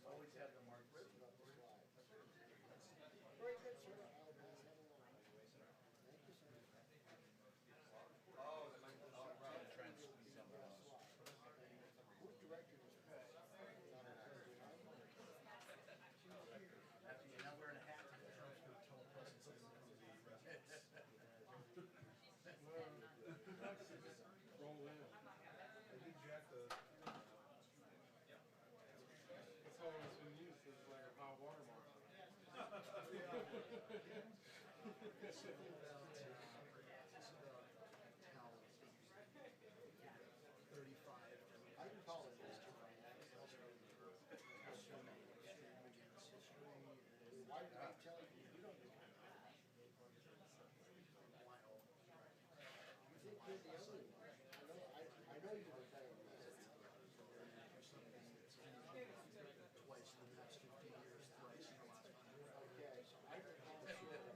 Always have them marked. Very good, sir. I'll pass that along. Thank you, sir. Oh, I'm trying to squeeze something else. Who directed this? After you're not wearing a hat today. Roll in. I think Jack the. That's all it's been used as like a hot water mark. This is about towels. 35. I can call it history. Why did I tell you? You don't do that. You think you're the only one. I know you were telling me twice in the past 50 years, thrice in the last 5. Okay, so I can call Sherry.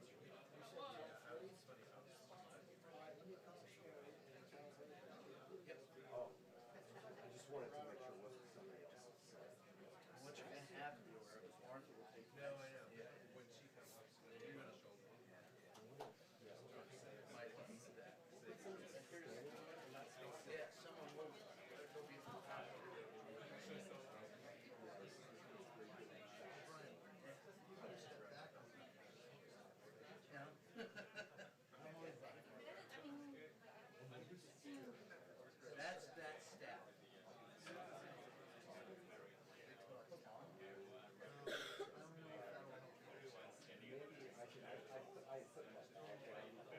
You said Sherry? Let me call Sherry and tell her that. Oh, I just wanted to make sure it wasn't somebody else. What you're going to have to do is Martha will take. No, I know. Yeah. When she comes up, you're going to show them. Might want to do that. Yeah, someone will. There'll be some time. Yeah. That's that staff. Maybe I should. I put my back down in that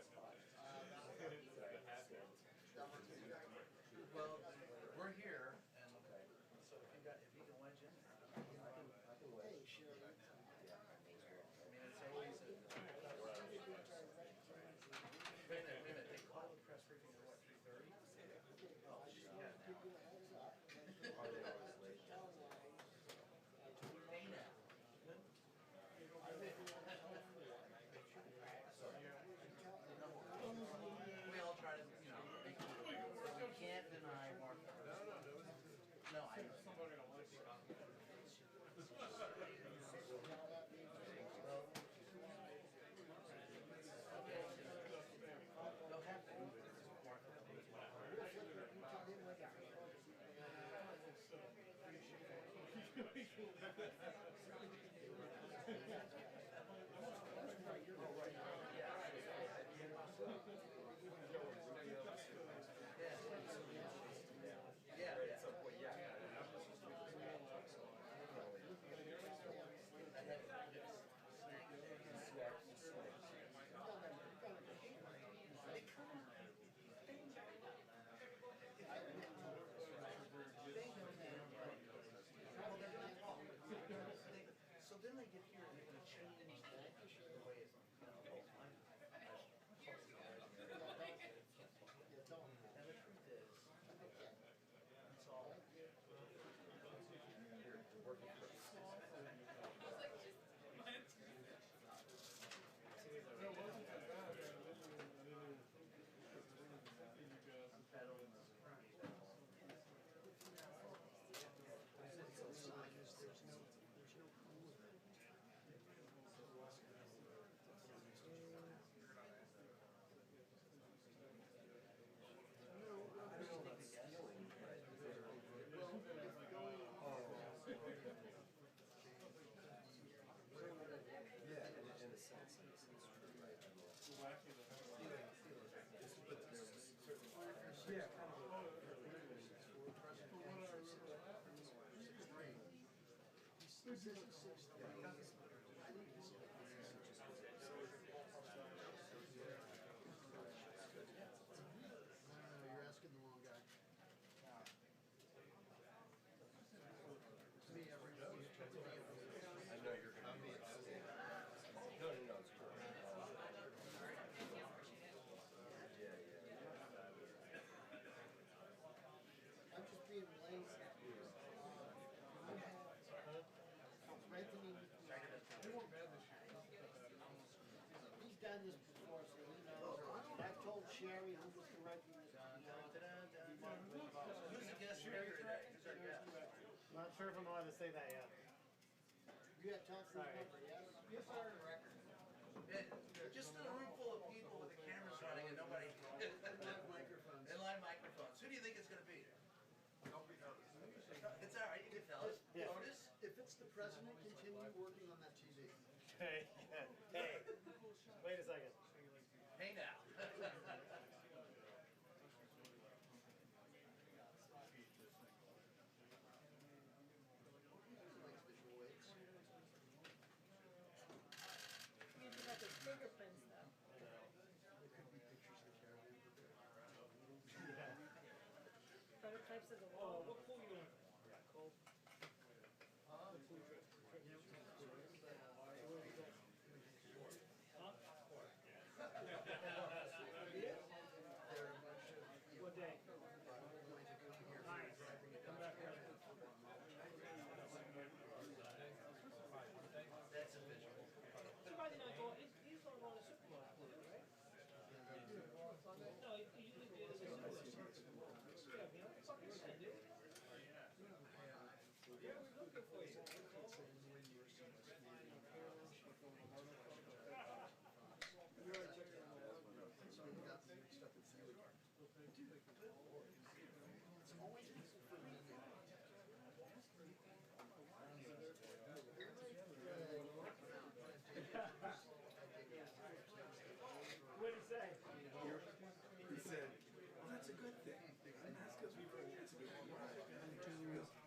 spot. Well, we're here, and so if you can wedge in there, I can wait. Hey, Sherry. I mean, it's always a. Wait a minute, they call the press briefing at what, 3:30? Oh, I just yeah, want to now. give you a heads up. Are they always late? Hey, now. We all try to, make it, but we can't deny Martha. No, I know. Somebody don't like the They'll have to move it. Martha. Yeah. At some point, So then they get here and they're going to change the way it's and the truth is, it's all working for I'm pedaling the There's no cool Yeah, in a sense, right? Yeah, kind of. You're asking the wrong guy. Me every day. I know you're going to be upset. No, it's cool. I'm just being lazy. Anthony, he's done this before, so he knows. I've told Sherry who was directing this. Who's the guest speaker today? Who's our guest? Not sure if I'm allowed to say that yet. Yeah, toll-free number, yes? Yes, sir. Just in a room full of people with the cameras running and nobody. Live microphones. And live microphones. Who do you think it's going to be? It's all right. You good fellas. Yeah. Otis? If it's the president, continue working on that TV. Hey, hey, wait a second. Hey now. You do have the fingerprints though. Prototypes of the wall. What pool you in? Cold. What day? Nice. Come back here. That's a visual. Surprising not going. He's going to go on a Super Bowl after that, right? No, he usually did as a Super Bowl. Yeah, man. Fucking send it. Yeah, we're looking for you. What did he say? He said, well, that's a good thing. And that's because we were it's a good thing.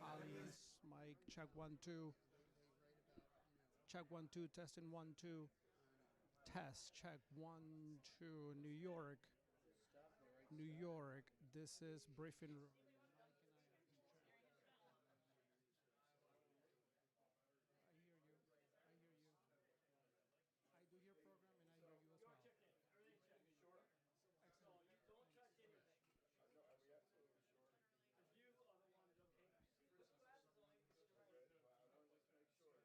Alice, Mike, check 1 2. Check 1 2, testing 1 2. Test, check 1 2. New York. New York. This is briefing room. I hear you. I hear you. I do hear program and I hear you as well. Excellent. Don't touch anything. Because you are the ones, okay? This class is only for the right. Here, this is your channel one.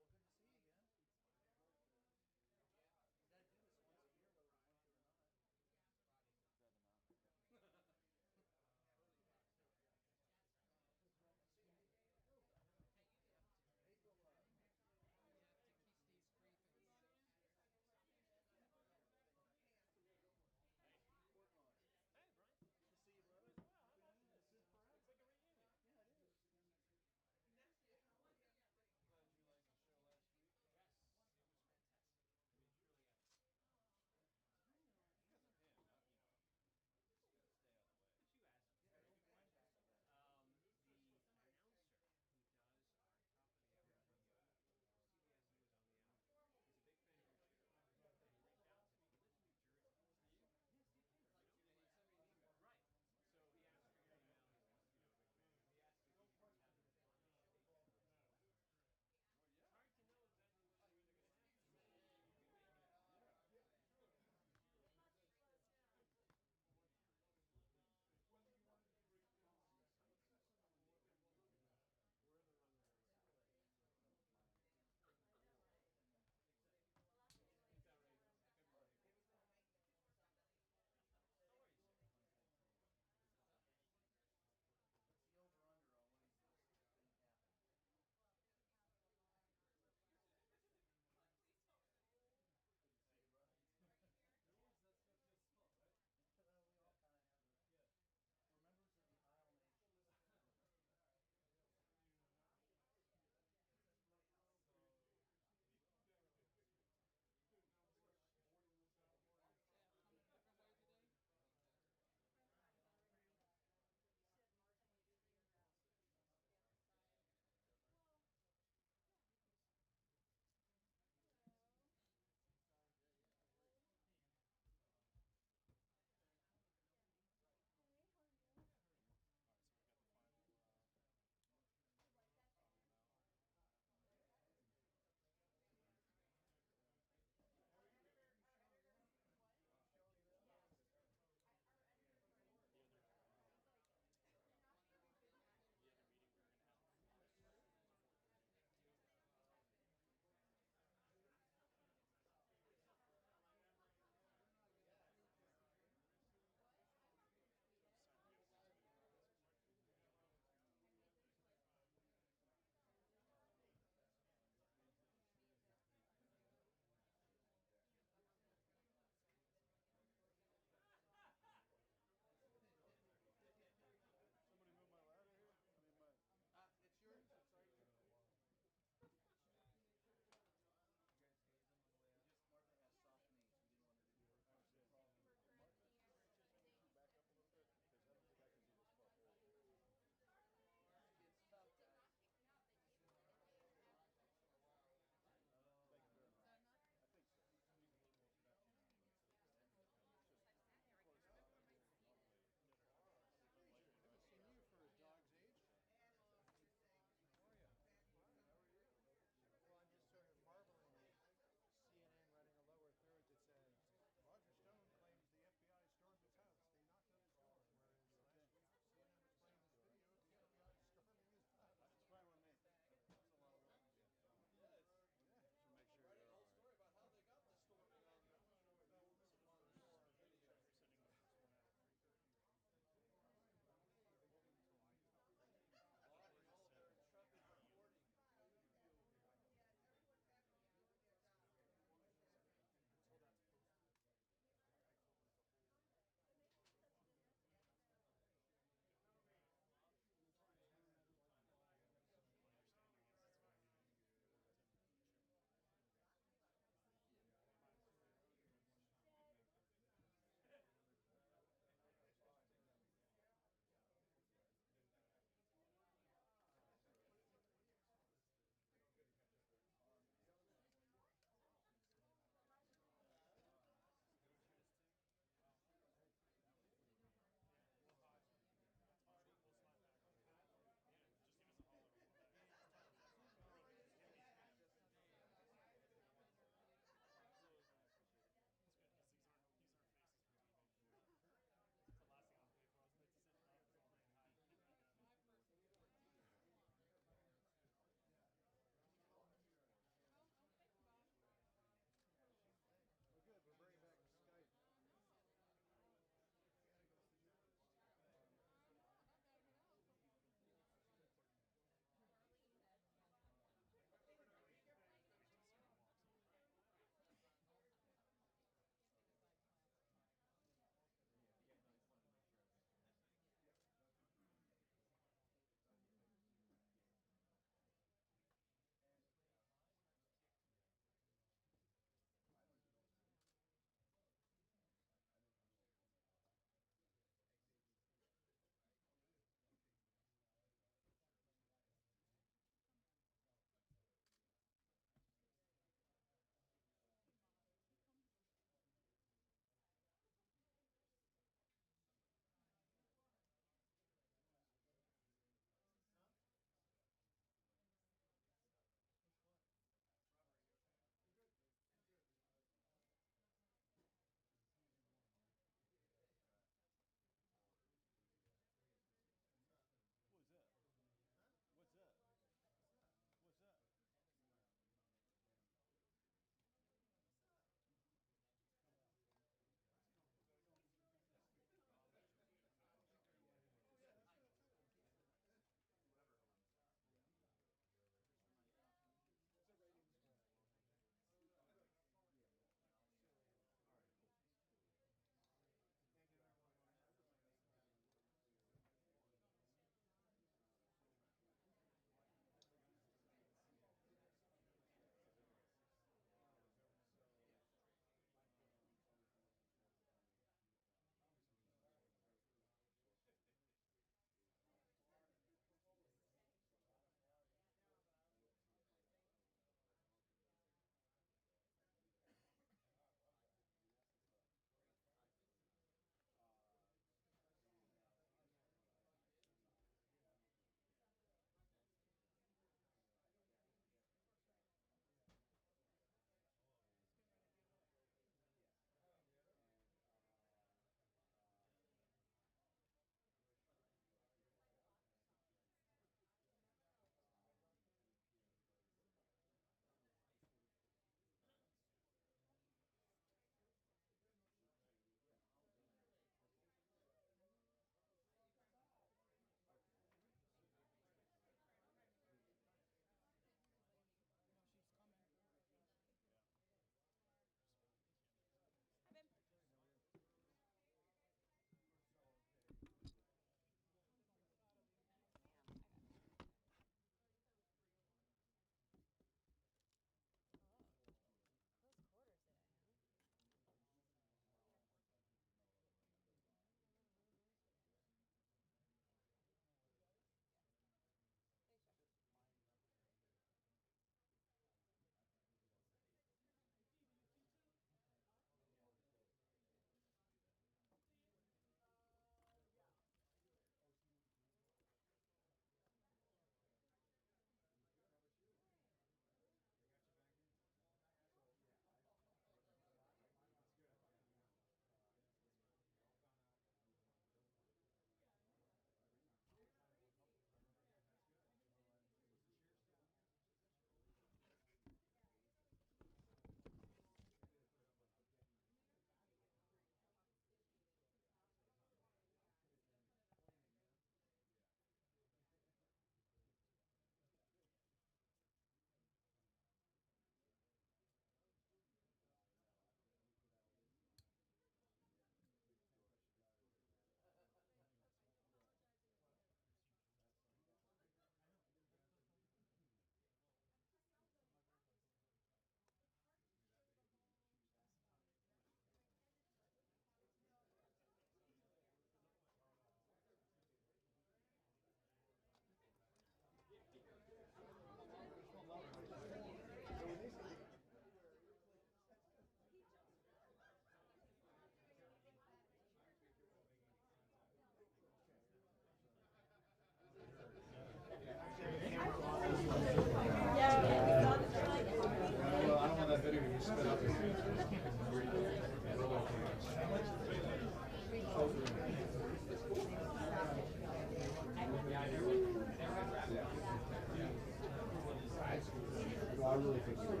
I really think you would.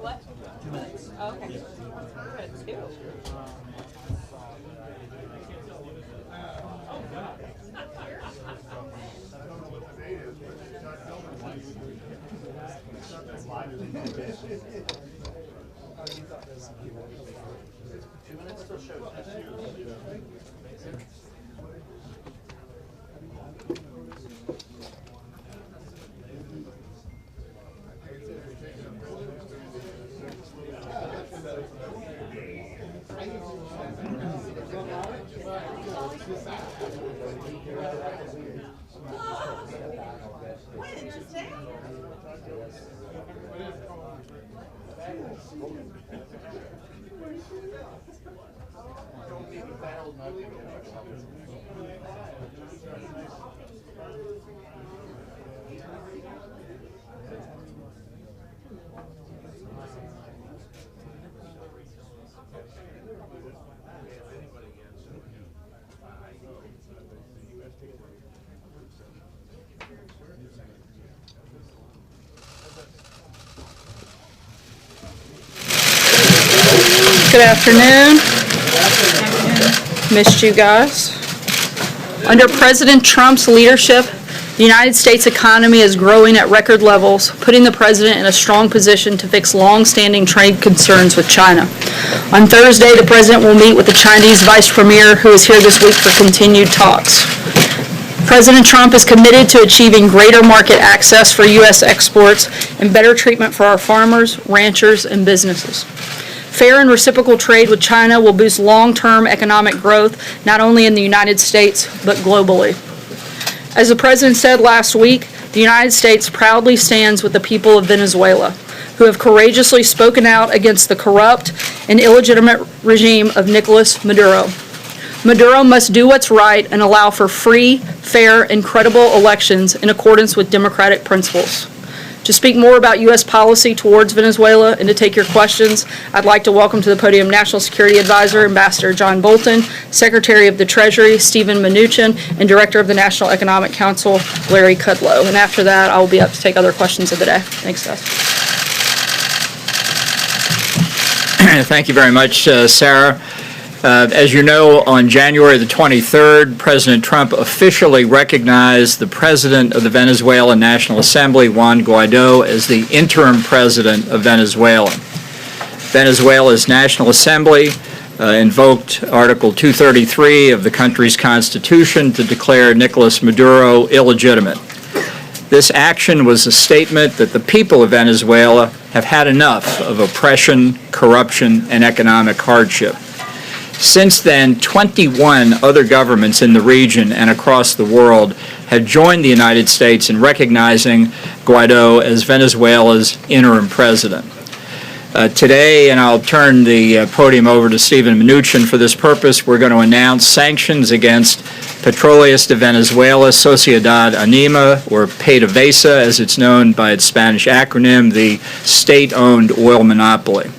What? 2 minutes. Okay. We're at 2. Still shows. Good afternoon. Missed you guys. Under President Trump's leadership, the United States economy is growing at record levels, putting the president in a strong position to fix long-standing trade concerns with China. On Thursday, the president will meet with the Chinese vice premier, who is here this week for continued talks. President Trump is committed to achieving greater market access for U.S. exports and better treatment for our farmers, ranchers, and businesses. Fair and reciprocal trade with China will boost long-term economic growth, not only in the United States, but globally. As the president said last week, the United States proudly stands with the people of Venezuela, who have courageously spoken out against the corrupt and illegitimate regime of Nicolas Maduro. Maduro must do what's right and allow for free, fair, and credible elections in accordance with democratic principles. To speak more about U.S. policy towards Venezuela and to take your questions, I'd like to welcome to the podium National Security Advisor, Ambassador John Bolton, Secretary of the Treasury, Stephen Mnuchin, and Director of the National Economic Council, Larry Kudlow. And after that, I'll be up to take other questions of the day. Thanks, guys. Thank you very much, Sarah. As you know, on January the 23rd, President Trump officially recognized the president of the Venezuelan National Assembly, Juan Guaido, as the interim president of Venezuela. Venezuela's National Assembly invoked Article 233 of the country's constitution to declare Nicolas Maduro illegitimate. This action was a statement that the people of Venezuela have had enough of oppression, corruption, and economic hardship. Since then, 21 other governments in the region and across the world have joined the United States in recognizing Guaido as Venezuela's interim president. Today, and I'll turn the podium over to Stephen Mnuchin for this purpose, we're going to announce sanctions against Petróleos de Venezuela, Sociedad Anima, or PDVSA, as it's known by its Spanish acronym, the state-owned oil monopoly.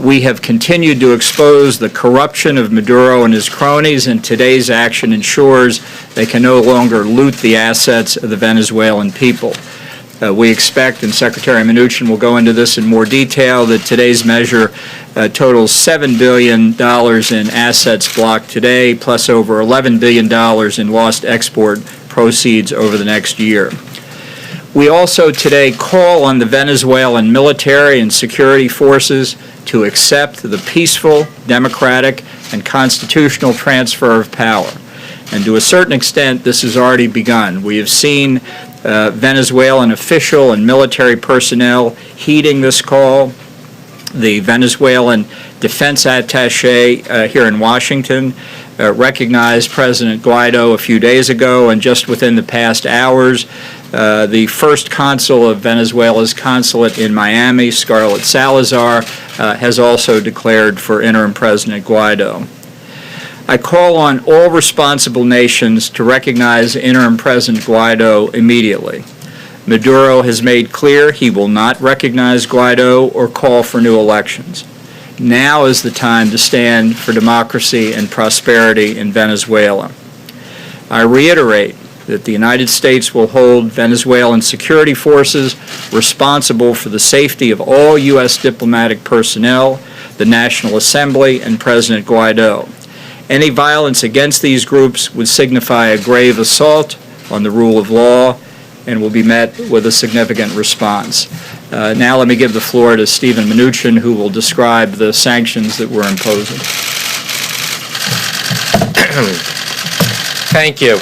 We have continued to expose the corruption of Maduro and his cronies, and today's action ensures they can no longer loot the assets of the Venezuelan people. We expect, and Secretary Mnuchin will go into this in more detail, that today's measure totals $7 billion in assets blocked today, plus over $11 billion in lost export proceeds over the next year. We also today call on the Venezuelan military and security forces to accept the peaceful, democratic, and constitutional transfer of power. And to a certain extent, this has already begun. We have seen Venezuelan official and military personnel heeding this call. The Venezuelan defense attaché here in Washington recognized President Guaido a few days ago, and just within the past hours, the first consul of Venezuela's consulate in Miami, Scarlett Salazar, has also declared for interim President Guaido. I call on all responsible nations to recognize interim President Guaido immediately. Maduro has made clear he will not recognize Guaido or call for new elections. Now is the time to stand for democracy and prosperity in Venezuela. I reiterate that the United States will hold Venezuelan security forces responsible for the safety of all U.S. diplomatic personnel, the National Assembly, and President Guaido. Any violence against these groups would signify a grave assault on the rule of law and will be met with a significant response. Now let me give the floor to Stephen Mnuchin, who will describe the sanctions that we're imposing. Thank you.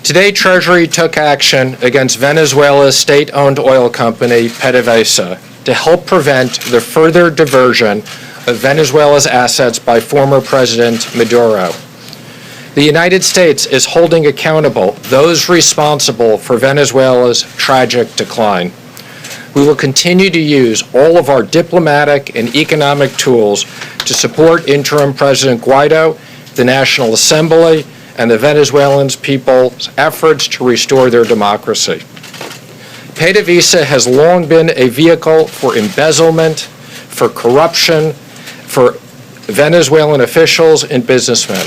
Today, Treasury took action against Venezuela's state-owned oil company, PDVSA, to help prevent the further diversion of Venezuela's assets by former President Maduro. The United States is holding accountable those responsible for Venezuela's tragic decline. We will continue to use all of our diplomatic and economic tools to support interim President Guaido, the National Assembly, and the Venezuelan people's efforts to restore their democracy. PDVSA has long been a vehicle for embezzlement, for corruption, for Venezuelan officials and businessmen.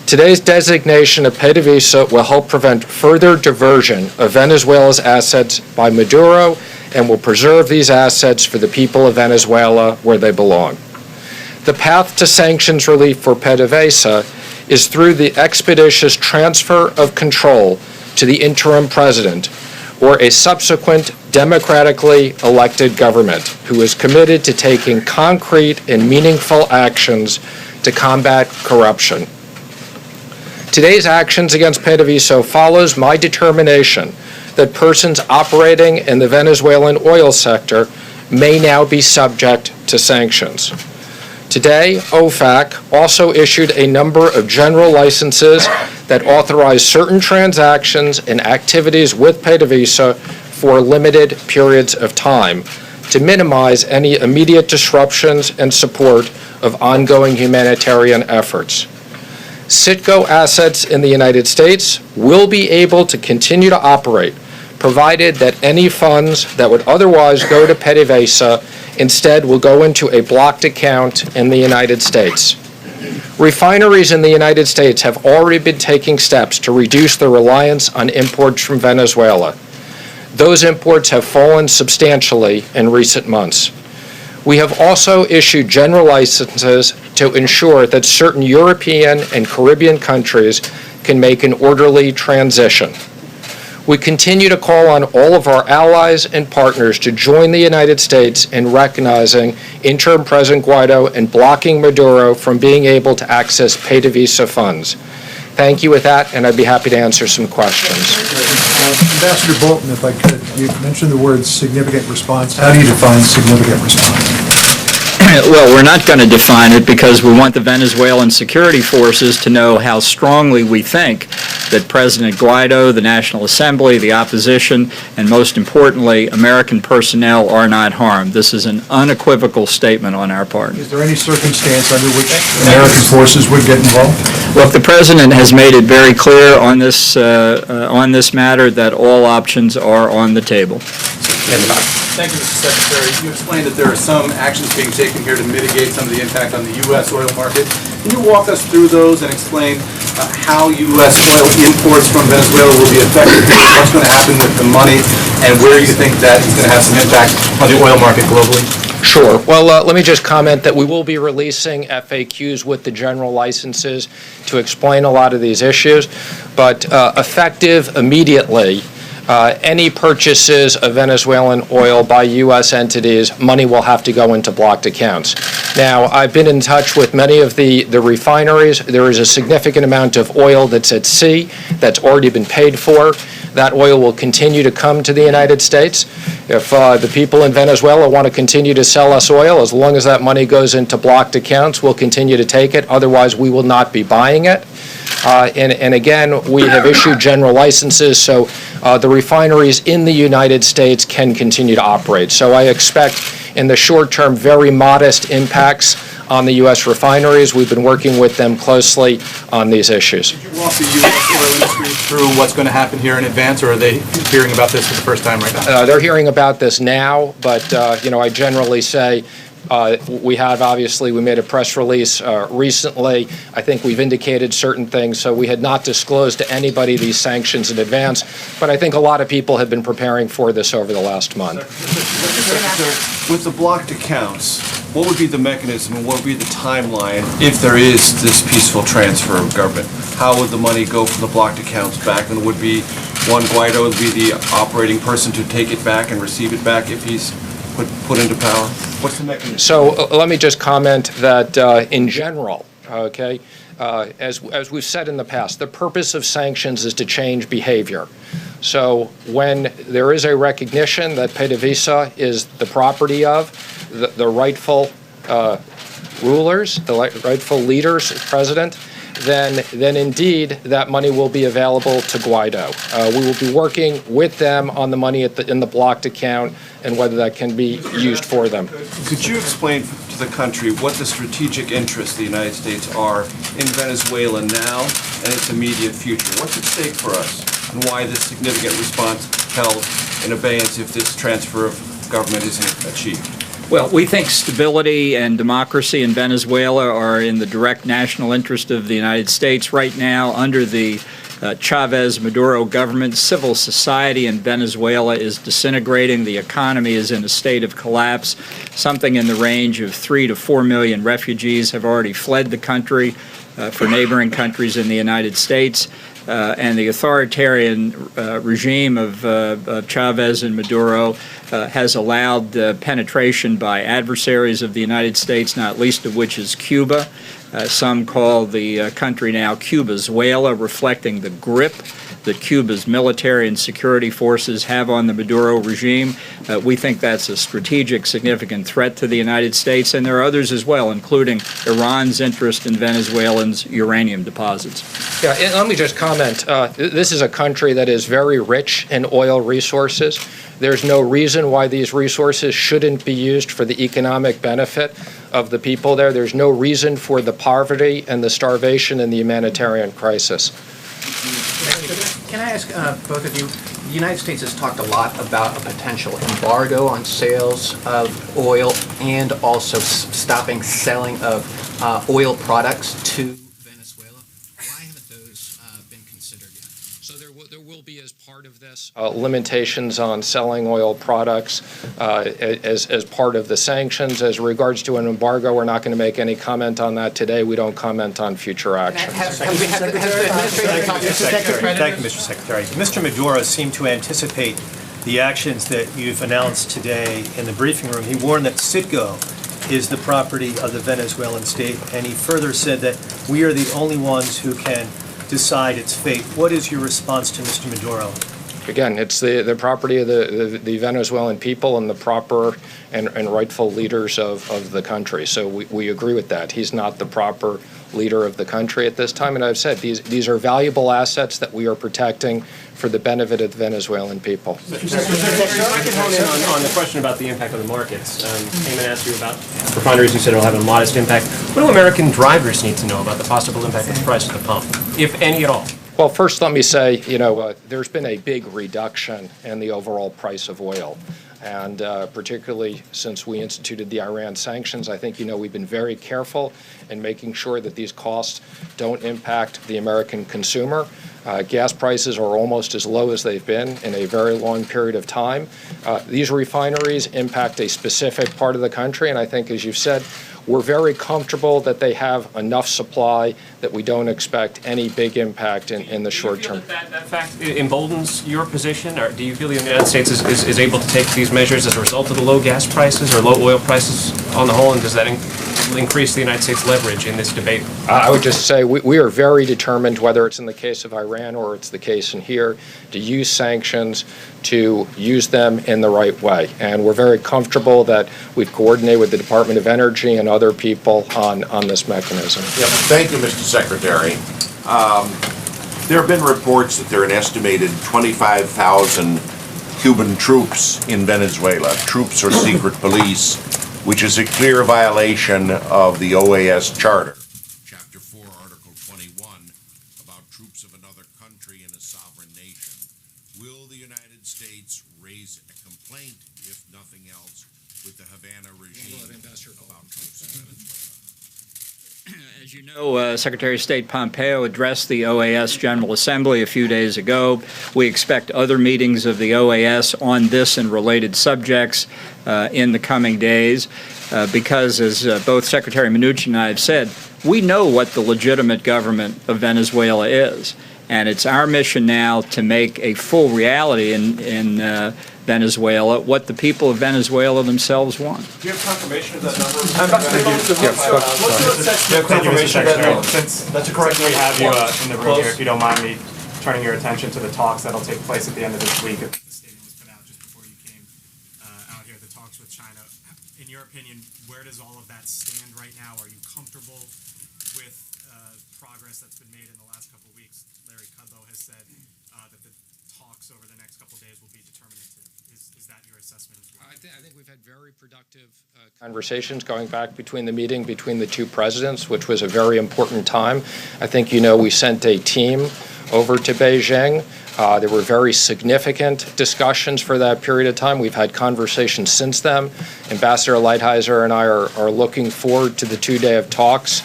Today's designation of PDVSA will help prevent further diversion of Venezuela's assets by Maduro and will preserve these assets for the people of Venezuela where they belong. The path to sanctions relief for PDVSA is through the expeditious transfer of control to the interim president or a subsequent democratically elected government who is committed to taking concrete and meaningful actions to combat corruption. Today's actions against PDVSA follows my determination that persons operating in the Venezuelan oil sector may now be subject to sanctions. Today, OFAC also issued a number of general licenses that authorize certain transactions and activities with PDVSA for limited periods of time to minimize any immediate disruptions and support of ongoing humanitarian efforts. Citgo assets in the United States will be able to continue to operate, provided that any funds that would otherwise go to PDVSA instead will go into a blocked account in the United States. Refineries in the United States have already been taking steps to reduce their reliance on imports from Venezuela. Those imports have fallen substantially in recent months. We have also issued general licenses to ensure that certain European and Caribbean countries can make an orderly transition. We continue to call on all of our allies and partners to join the United States in recognizing interim President Guaido and blocking Maduro from being able to access PDVSA funds. Thank you with that, and I'd be happy to answer some questions. Ambassador Bolton, if I could, you mentioned the word significant response. How do you define significant response? Well, we're not going to define it because we want the Venezuelan security forces to know how strongly we think that President Guaido, the National Assembly, the opposition, and most importantly, American personnel are not harmed. This is an unequivocal statement on our part. Is there any circumstance under which American forces would get involved? Look, the President has made it very clear on this matter that all options are on the table. Thank you, Mr. Secretary. You explained that there are some actions being taken here to mitigate some of the impact on the U.S. oil market. Can you walk us through those and explain how U.S. oil imports from Venezuela will be affected, what's going to happen with the money, and where you think that is going to have some impact on the oil market globally? Sure. Well, let me just comment that we will be releasing FAQs with the general licenses to explain a lot of these issues, but effective immediately, any purchases of Venezuelan oil by U.S. entities, money will have to go into blocked accounts. Now, I've been in touch with many of the refineries. There is a significant amount of oil that's at sea that's already been paid for. that oil will continue to come to the United States. If the people in Venezuela want to continue to sell us oil, as long as that money goes into blocked accounts, we'll continue to take it. Otherwise, we will not be buying it. And again, we have issued general licenses, so the refineries in the United States can continue to operate. So I expect in the short term very modest impacts on the U.S. refineries. We've been working with them closely on these issues. Did you walk the U.S. oil industry through what's going to happen here in advance, or are they hearing about this for the first time right now? They're hearing about this now, but I generally say we made a press release recently. I think we've indicated certain things, so we had not disclosed to anybody these sanctions in advance, but I think a lot of people have been preparing for this over the last month. With the blocked accounts, what would be the mechanism and what would be the timeline if there is this peaceful transfer of government? How would the money go from the blocked accounts back? And would be Juan Guaido would be the operating person to take it back and receive it back if he's put into power? What's the mechanism? So let me just comment that in general, okay, as we've said in the past, the purpose of sanctions is to change behavior. So when there is a recognition that PDVSA is the property of the rightful rulers, the rightful leaders, president, then indeed that money will be available to Guaido. We will be working with them on the money in the blocked account and whether that can be used for them. Could you explain to the country what the strategic interests of the United States are in Venezuela now and its immediate future? What's at stake for us, and why this significant response held in abeyance if this transfer of government isn't achieved? Well, we think stability and democracy in Venezuela are in the direct national interest of the United States right now. Under the Chavez-Maduro government, civil society in Venezuela is disintegrating. The economy is in a state of collapse. Something in the range of 3 to 4 million refugees have already fled the country for neighboring countries in the United States. And the authoritarian regime of Chavez and Maduro has allowed penetration by adversaries of the United States, not least of which is Cuba. Some call the country now Cubazuela, reflecting the grip that Cuba's military and security forces have on the Maduro regime. We think that's a strategic, significant threat to the United States, and there are others as well, including Iran's interest in Venezuelans' uranium deposits. Yeah, and let me just comment. This is a country that is very rich in oil resources. There's no reason why these resources shouldn't be used for the economic benefit of the people there. There's no reason for the poverty and the starvation and the humanitarian crisis. Can I ask both of you, the United States has talked a lot about a potential embargo on sales of oil and also stopping selling of oil products to Venezuela. Why haven't those been considered yet? So there will be, as part of this, limitations on selling oil products as part of the sanctions. As regards to an embargo, we're not going to make any comment on that today. We don't comment on future actions. Thank you, Mr. Secretary. Mr. Maduro seemed to anticipate the actions that you've announced today in the briefing room. He warned that Citgo is the property of the Venezuelan state, and he further said that we are the only ones who can decide its fate. What is your response to Mr. Maduro? Again, it's the property of the Venezuelan people and the proper and rightful leaders of the country. So we agree with that. He's not the proper leader of the country at this time. And I've said these are valuable assets that we are protecting for the benefit of the Venezuelan people. So I can hone in on the question about the impact on the markets. Eamon asked you about refineries. You said it'll have a modest impact. What do American drivers need to know about the possible impact of the price at the pump, if any at all? Well, first let me say, there's been a big reduction in the overall price of oil. And particularly since we instituted the Iran sanctions, I think we've been very careful in making sure that these costs don't impact the American consumer. Gas prices are almost as low as they've been in a very long period of time. These refineries impact a specific part of the country, and I think, as you've said, we're very comfortable that they have enough supply that we don't expect any big impact in the short term. That fact emboldens your position, or do you feel the United States is able to take these measures as a result of the low gas prices or low oil prices on the whole, and does that will increase the United States leverage in this debate? I would just say we are very determined, whether it's in the case of Iran or it's the case in here, to use sanctions, to use them in the right way. And we're very comfortable that we've coordinated with the Department of Energy and other people on this mechanism. Yeah, thank you, Mr. Secretary. There have been reports that there are an estimated 25,000 Cuban troops in Venezuela, troops or secret police, which is a clear violation of the OAS Charter. Chapter 4, Article 21, about troops of another country in a sovereign nation. Will the United States raise a complaint, if nothing else, with the Havana regime about troops in Venezuela? As you know, Secretary of State Pompeo addressed the OAS General Assembly a few days ago. We expect other meetings of the OAS on this and related subjects in the coming days because, as both Secretary Mnuchin and I have said, we know what the legitimate government of Venezuela is. And it's our mission now to make a full reality in Venezuela what the people of Venezuela themselves want. Do you have confirmation of that number? That's correct. We have you in the room here, if you don't mind me turning your attention to the talks that'll take place at the end of this week. The statement was put out just before you came out here, the talks with China. In your opinion, where does all of that stand right now? Are you comfortable with progress that's been made in the last couple of weeks? Larry Kudlow has said that the talks over the next couple of days will be determinative. Is that your assessment as well? I think we've had very productive conversations going back between the meeting between the two presidents, which was a very important time. I think, you know, we sent a team over to Beijing. There were very significant discussions for that period of time. We've had conversations since then. Ambassador Lighthizer and I are looking forward to the 2-day of talks.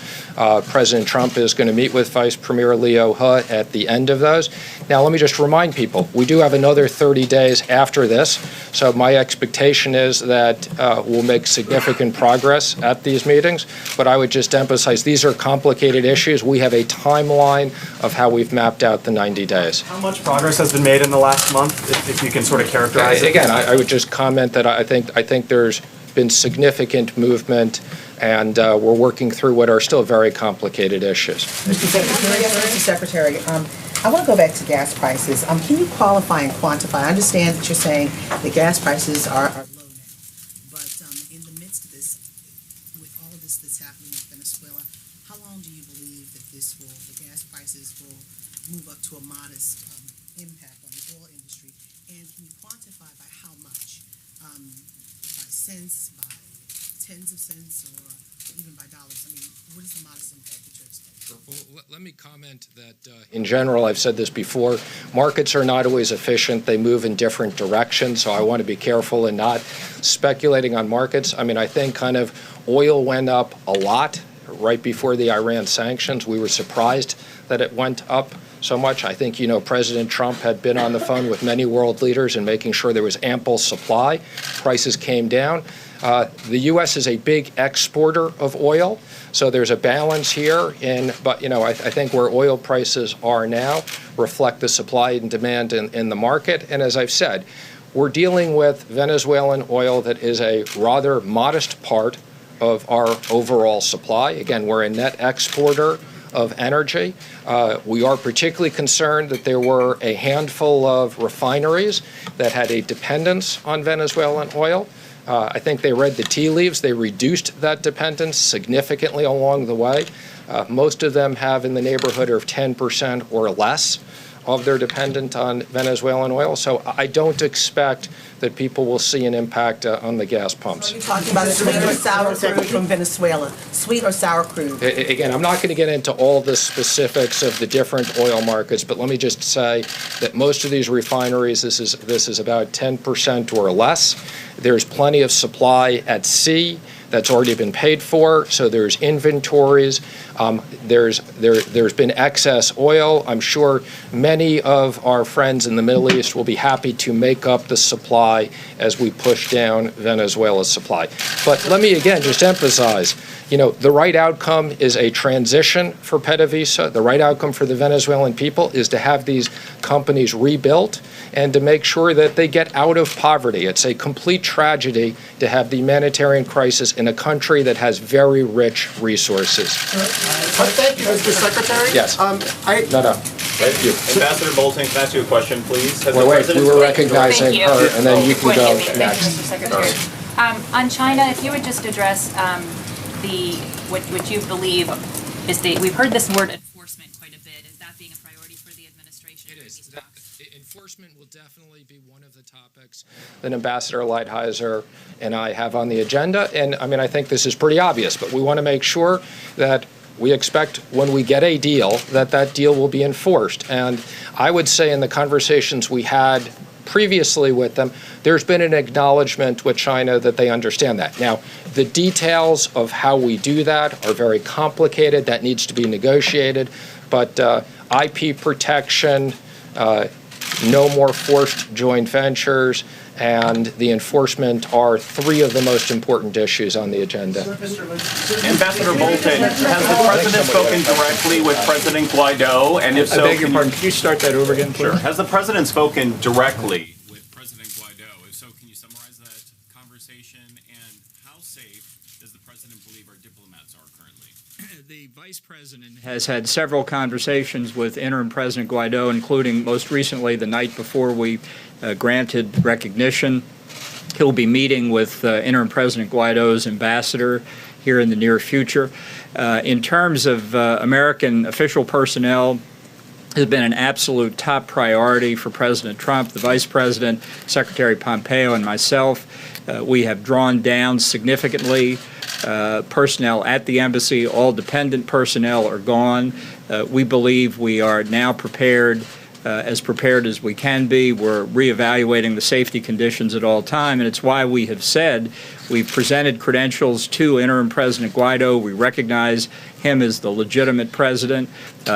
President Trump is going to meet with Vice Premier Leo He at the end of those. Now, let me just remind people, we do have another 30 days after this, so my expectation is that we'll make significant progress at these meetings, but I would just emphasize these are complicated issues. We have a timeline of how we've mapped out the 90 days. How much progress has been made in the last month, if you can sort of characterize it? Again, I would just comment that I think there's been significant movement, and we're working through what are still very complicated issues. Mr. Secretary, I want to go back to gas prices. Can you qualify and quantify? I understand that you're saying the gas prices are low now, but in the midst of this, with all of this that's happening in Venezuela, how long do you believe that the gas prices will move up to a modest impact on the oil industry? And can you quantify by how much? By cents, by tens of cents, or even by dollars? I mean, what is the modest impact that you're expecting? Well, let me comment that in general, I've said this before, markets are not always efficient. They move in different directions, so I want to be careful in not speculating on markets. I mean, I think kind of oil went up a lot right before the Iran sanctions. We were surprised that it went up so much. I think, you know, President Trump had been on the phone with many world leaders and making sure there was ample supply. Prices came down. The U.S. is a big exporter of oil, so there's a balance here. But you know, I think where oil prices are now reflect the supply and demand in the market. And as I've said, we're dealing with Venezuelan oil that is a rather modest part of our overall supply. Again, we're a net exporter of energy. We are particularly concerned that there were a handful of refineries that had a dependence on Venezuelan oil. I think they read the tea leaves. They reduced that dependence significantly along the way. Most of them have in the neighborhood of 10% or less of their dependence on Venezuelan oil. So I don't expect that people will see an impact on the gas pumps. Are you talking about sweet or sour crude from Venezuela? Sweet or sour crude? Again, I'm not going to get into all the specifics of the different oil markets, but let me just say that most of these refineries, this is about 10% or less. There's plenty of supply at sea that's already been paid for, so there's inventories. There's been excess oil. I'm sure many of our friends in the Middle East will be happy to make up the supply as we push down Venezuela's supply. But let me again just emphasize, you know, the right outcome is a transition for PDVSA. The right outcome for the Venezuelan people is to have these companies rebuilt and to make sure that they get out of poverty. It's a complete tragedy to have the humanitarian crisis in a country that has very rich resources. Thank you, Mr. Secretary. Yes. No. Thank you. Ambassador Bolton, can I ask you a question, please? Wait, we were recognizing her, and then you can go next. Mr. Secretary. On China, if you would just address what you believe is we've heard this word enforcement quite a bit. Is that being a priority for the administration? It is. Enforcement will definitely be one of the topics that Ambassador Lighthizer and I have on the agenda. And I mean, I think this is pretty obvious, but we want to make sure that we expect when we get a deal that that deal will be enforced. And I would say in the conversations we had previously with them, there's been an acknowledgement with China that they understand that. Now, the details of how we do that are very complicated. That needs to be negotiated. But IP protection, no more forced joint ventures, and the enforcement are three of the most important issues on the agenda. Ambassador Bolton, has the President spoken directly with President Guaido? And if so, I beg your pardon, can you start that over again, please? Sure. Has the President spoken directly with President Guaido? If so, can you summarize that conversation, and how safe does the President believe our diplomats are currently? The Vice President has had several conversations with Interim President Guaido, including most recently the night before we granted recognition. He'll be meeting with Interim President Guaido's ambassador here in the near future. In terms of American official personnel, has been an absolute top priority for President Trump, the Vice President, Secretary Pompeo, and myself. We have drawn down significantly personnel at the embassy. All dependent personnel are gone. We believe we are now prepared as we can be. We're reevaluating the safety conditions at all time, and it's why we have said we've presented credentials to Interim President Guaido. We recognize him as the legitimate president.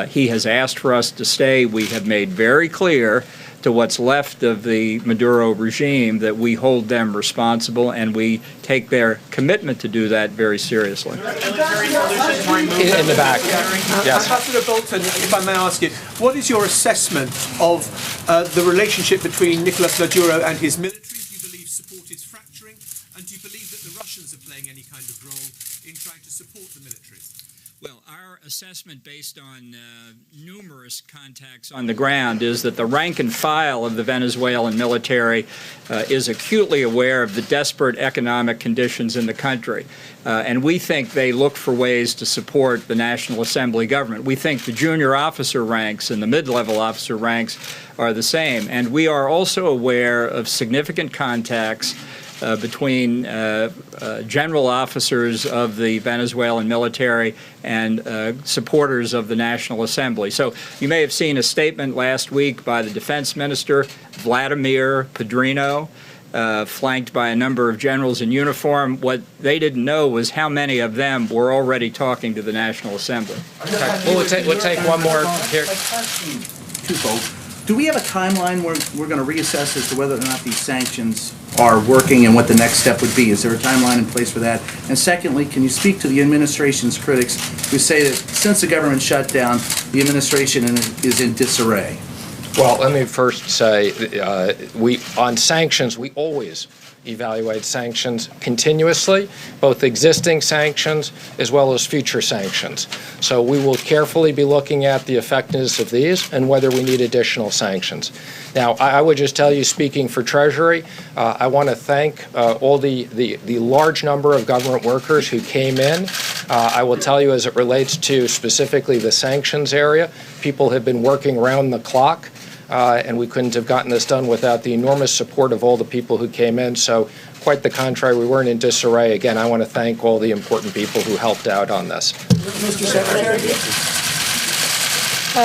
He has asked for us to stay. We have made very clear to what's left of the Maduro regime that we hold them responsible, and we take their commitment to do that very seriously. In the back. Yes. Ambassador Bolton, if I may ask you, what is your assessment of the relationship between Nicolas Maduro and his military? Do you believe support is fracturing? And do you believe that the Russians are playing any kind of role in trying to support the military? Well, our assessment based on numerous contacts on the ground is that the rank and file of the Venezuelan military is acutely aware of the desperate economic conditions in the country. And we think they look for ways to support the National Assembly government. We think the junior officer ranks and the mid-level officer ranks are the same. And we are also aware of significant contacts between general officers of the Venezuelan military and supporters of the National Assembly. So you may have seen a statement last week by the Defense Minister, Vladimir Padrino, flanked by a number of generals in uniform. What they didn't know was how many of them were already talking to the National Assembly. Okay. We'll take one more here. Twofold. Do we have a timeline where we're going to reassess as to whether or not these sanctions are working and what the next step would be? Is there a timeline in place for that? And secondly, can you speak to the administration's critics who say that since the government shut down, the administration is in disarray? Well, let me first say, on sanctions, we always evaluate sanctions continuously, both existing sanctions as well as future sanctions. So we will carefully be looking at the effectiveness of these and whether we need additional sanctions. Now, I would just tell you, speaking for Treasury, I want to thank all the large number of government workers who came in. I will tell you, as it relates to specifically the sanctions area, people have been working round the clock. And we couldn't have gotten this done without the enormous support of all the people who came in. So quite the contrary, we weren't in disarray. Again, I want to thank all the important people who helped out on this. Mr. Secretary?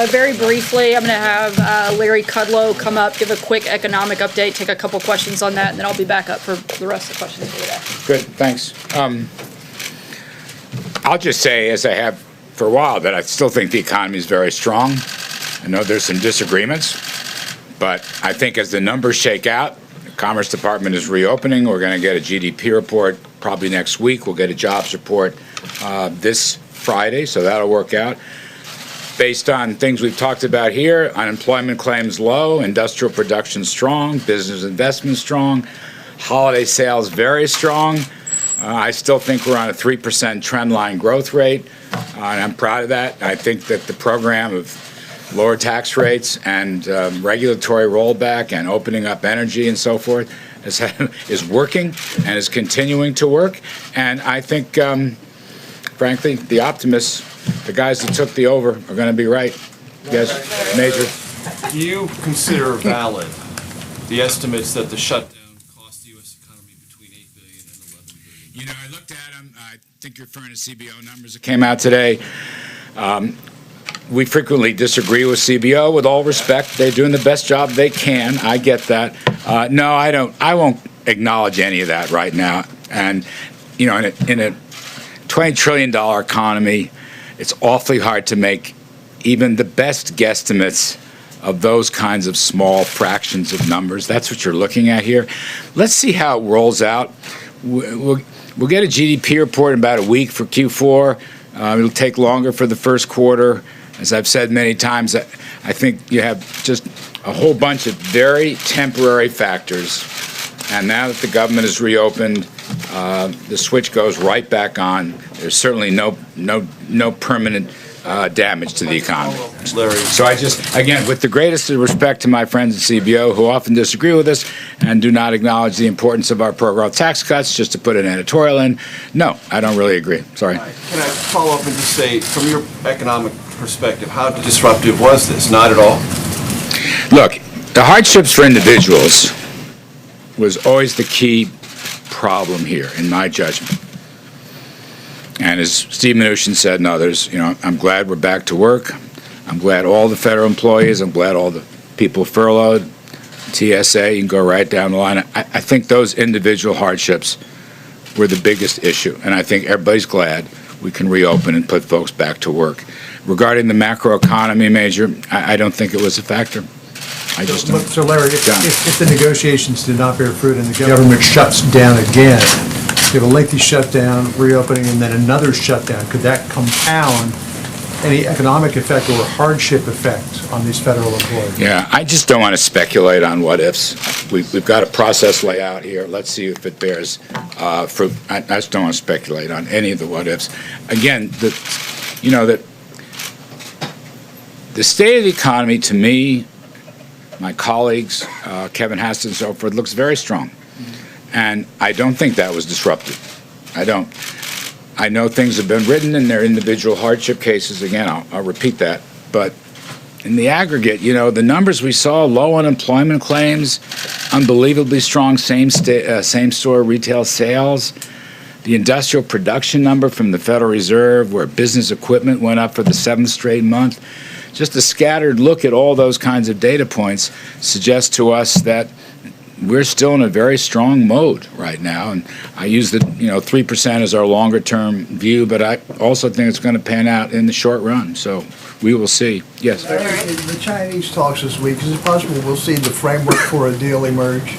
Very briefly, I'm going to have Larry Kudlow come up, give a quick economic update, take a couple questions on that, and then I'll be back up for the rest of the questions for today. Good, thanks. I'll just say, as I have for a while, that I still think the economy is very strong. I know there's some disagreements, but I think as the numbers shake out, the Commerce Department is reopening. We're going to get a GDP report probably next week. We'll get a jobs report this Friday, so that'll work out. based on things we've talked about here, unemployment claims low, industrial production strong, business investment strong, holiday sales very strong. I still think we're on a 3% trend line growth rate, and I'm proud of that. I think that the program of lower tax rates and regulatory rollback and opening up energy and so forth is working and is continuing to work. And I think, frankly, the optimists, the guys that took the over, are going to be right. Yes, Major. Do you consider valid the estimates that the shutdown cost the U.S. economy between $8 billion and $11 billion? You know, I looked at them. I think you're referring to CBO numbers that came out today. We frequently disagree with CBO. With all respect, they're doing the best job they can. I get that. No, I don't. I won't acknowledge any of that right now. And you know, in a $20 trillion economy, it's awfully hard to make even the best guesstimates of those kinds of small fractions of numbers. That's what you're looking at here. Let's see how it rolls out. We'll get a GDP report in about a week for Q4. It'll take longer for the first quarter. As I've said many times, I think you have just a whole bunch of very temporary factors. And now that the government is reopened, the switch goes right back on. There's certainly no permanent damage to the economy. So I just, again, with the greatest respect to my friends at CBO who often disagree with us and do not acknowledge the importance of our pro-growth tax cuts, just to put an editorial in, no, I don't really agree. Sorry. Can I follow up and just say, from your economic perspective, how disruptive was this? Not at all? Look, the hardships for individuals was always the key problem here, in my judgment. And as Steve Mnuchin said and others, you know, I'm glad we're back to work. I'm glad all the federal employees, I'm glad all the people furloughed, TSA, you can go right down the line. I think those individual hardships were the biggest issue, and I think everybody's glad we can reopen and put folks back to work. Regarding the macroeconomy, Major, I don't think it was a factor. I just don't. So Larry, if the negotiations did not bear fruit and the government shuts down again, you have a lengthy shutdown, reopening, and then another shutdown, could that compound any economic effect or hardship effect on these federal employees? Yeah, I just don't want to speculate on what ifs. We've got a process laid out here. Let's see if it bears fruit. I just don't want to speculate on any of the what ifs. Again, the state of the economy, to me, my colleagues, Kevin Hastings and so forth, looks very strong. And I don't think that was disrupted. I don't. I know things have been written in their individual hardship cases. Again, I'll repeat that. But in the aggregate, you know, the numbers we saw, low unemployment claims, unbelievably strong same-store retail sales, the industrial production number from the Federal Reserve, where business equipment went up for the 7th straight month. Just a scattered look at all those kinds of data points suggests to us that we're still in a very strong mode right now, and I use the 3% as our longer-term view, but I also think it's going to pan out in the short run. So we will see. Yes. The Chinese talks this week. Is it possible we'll see the framework for a deal emerge?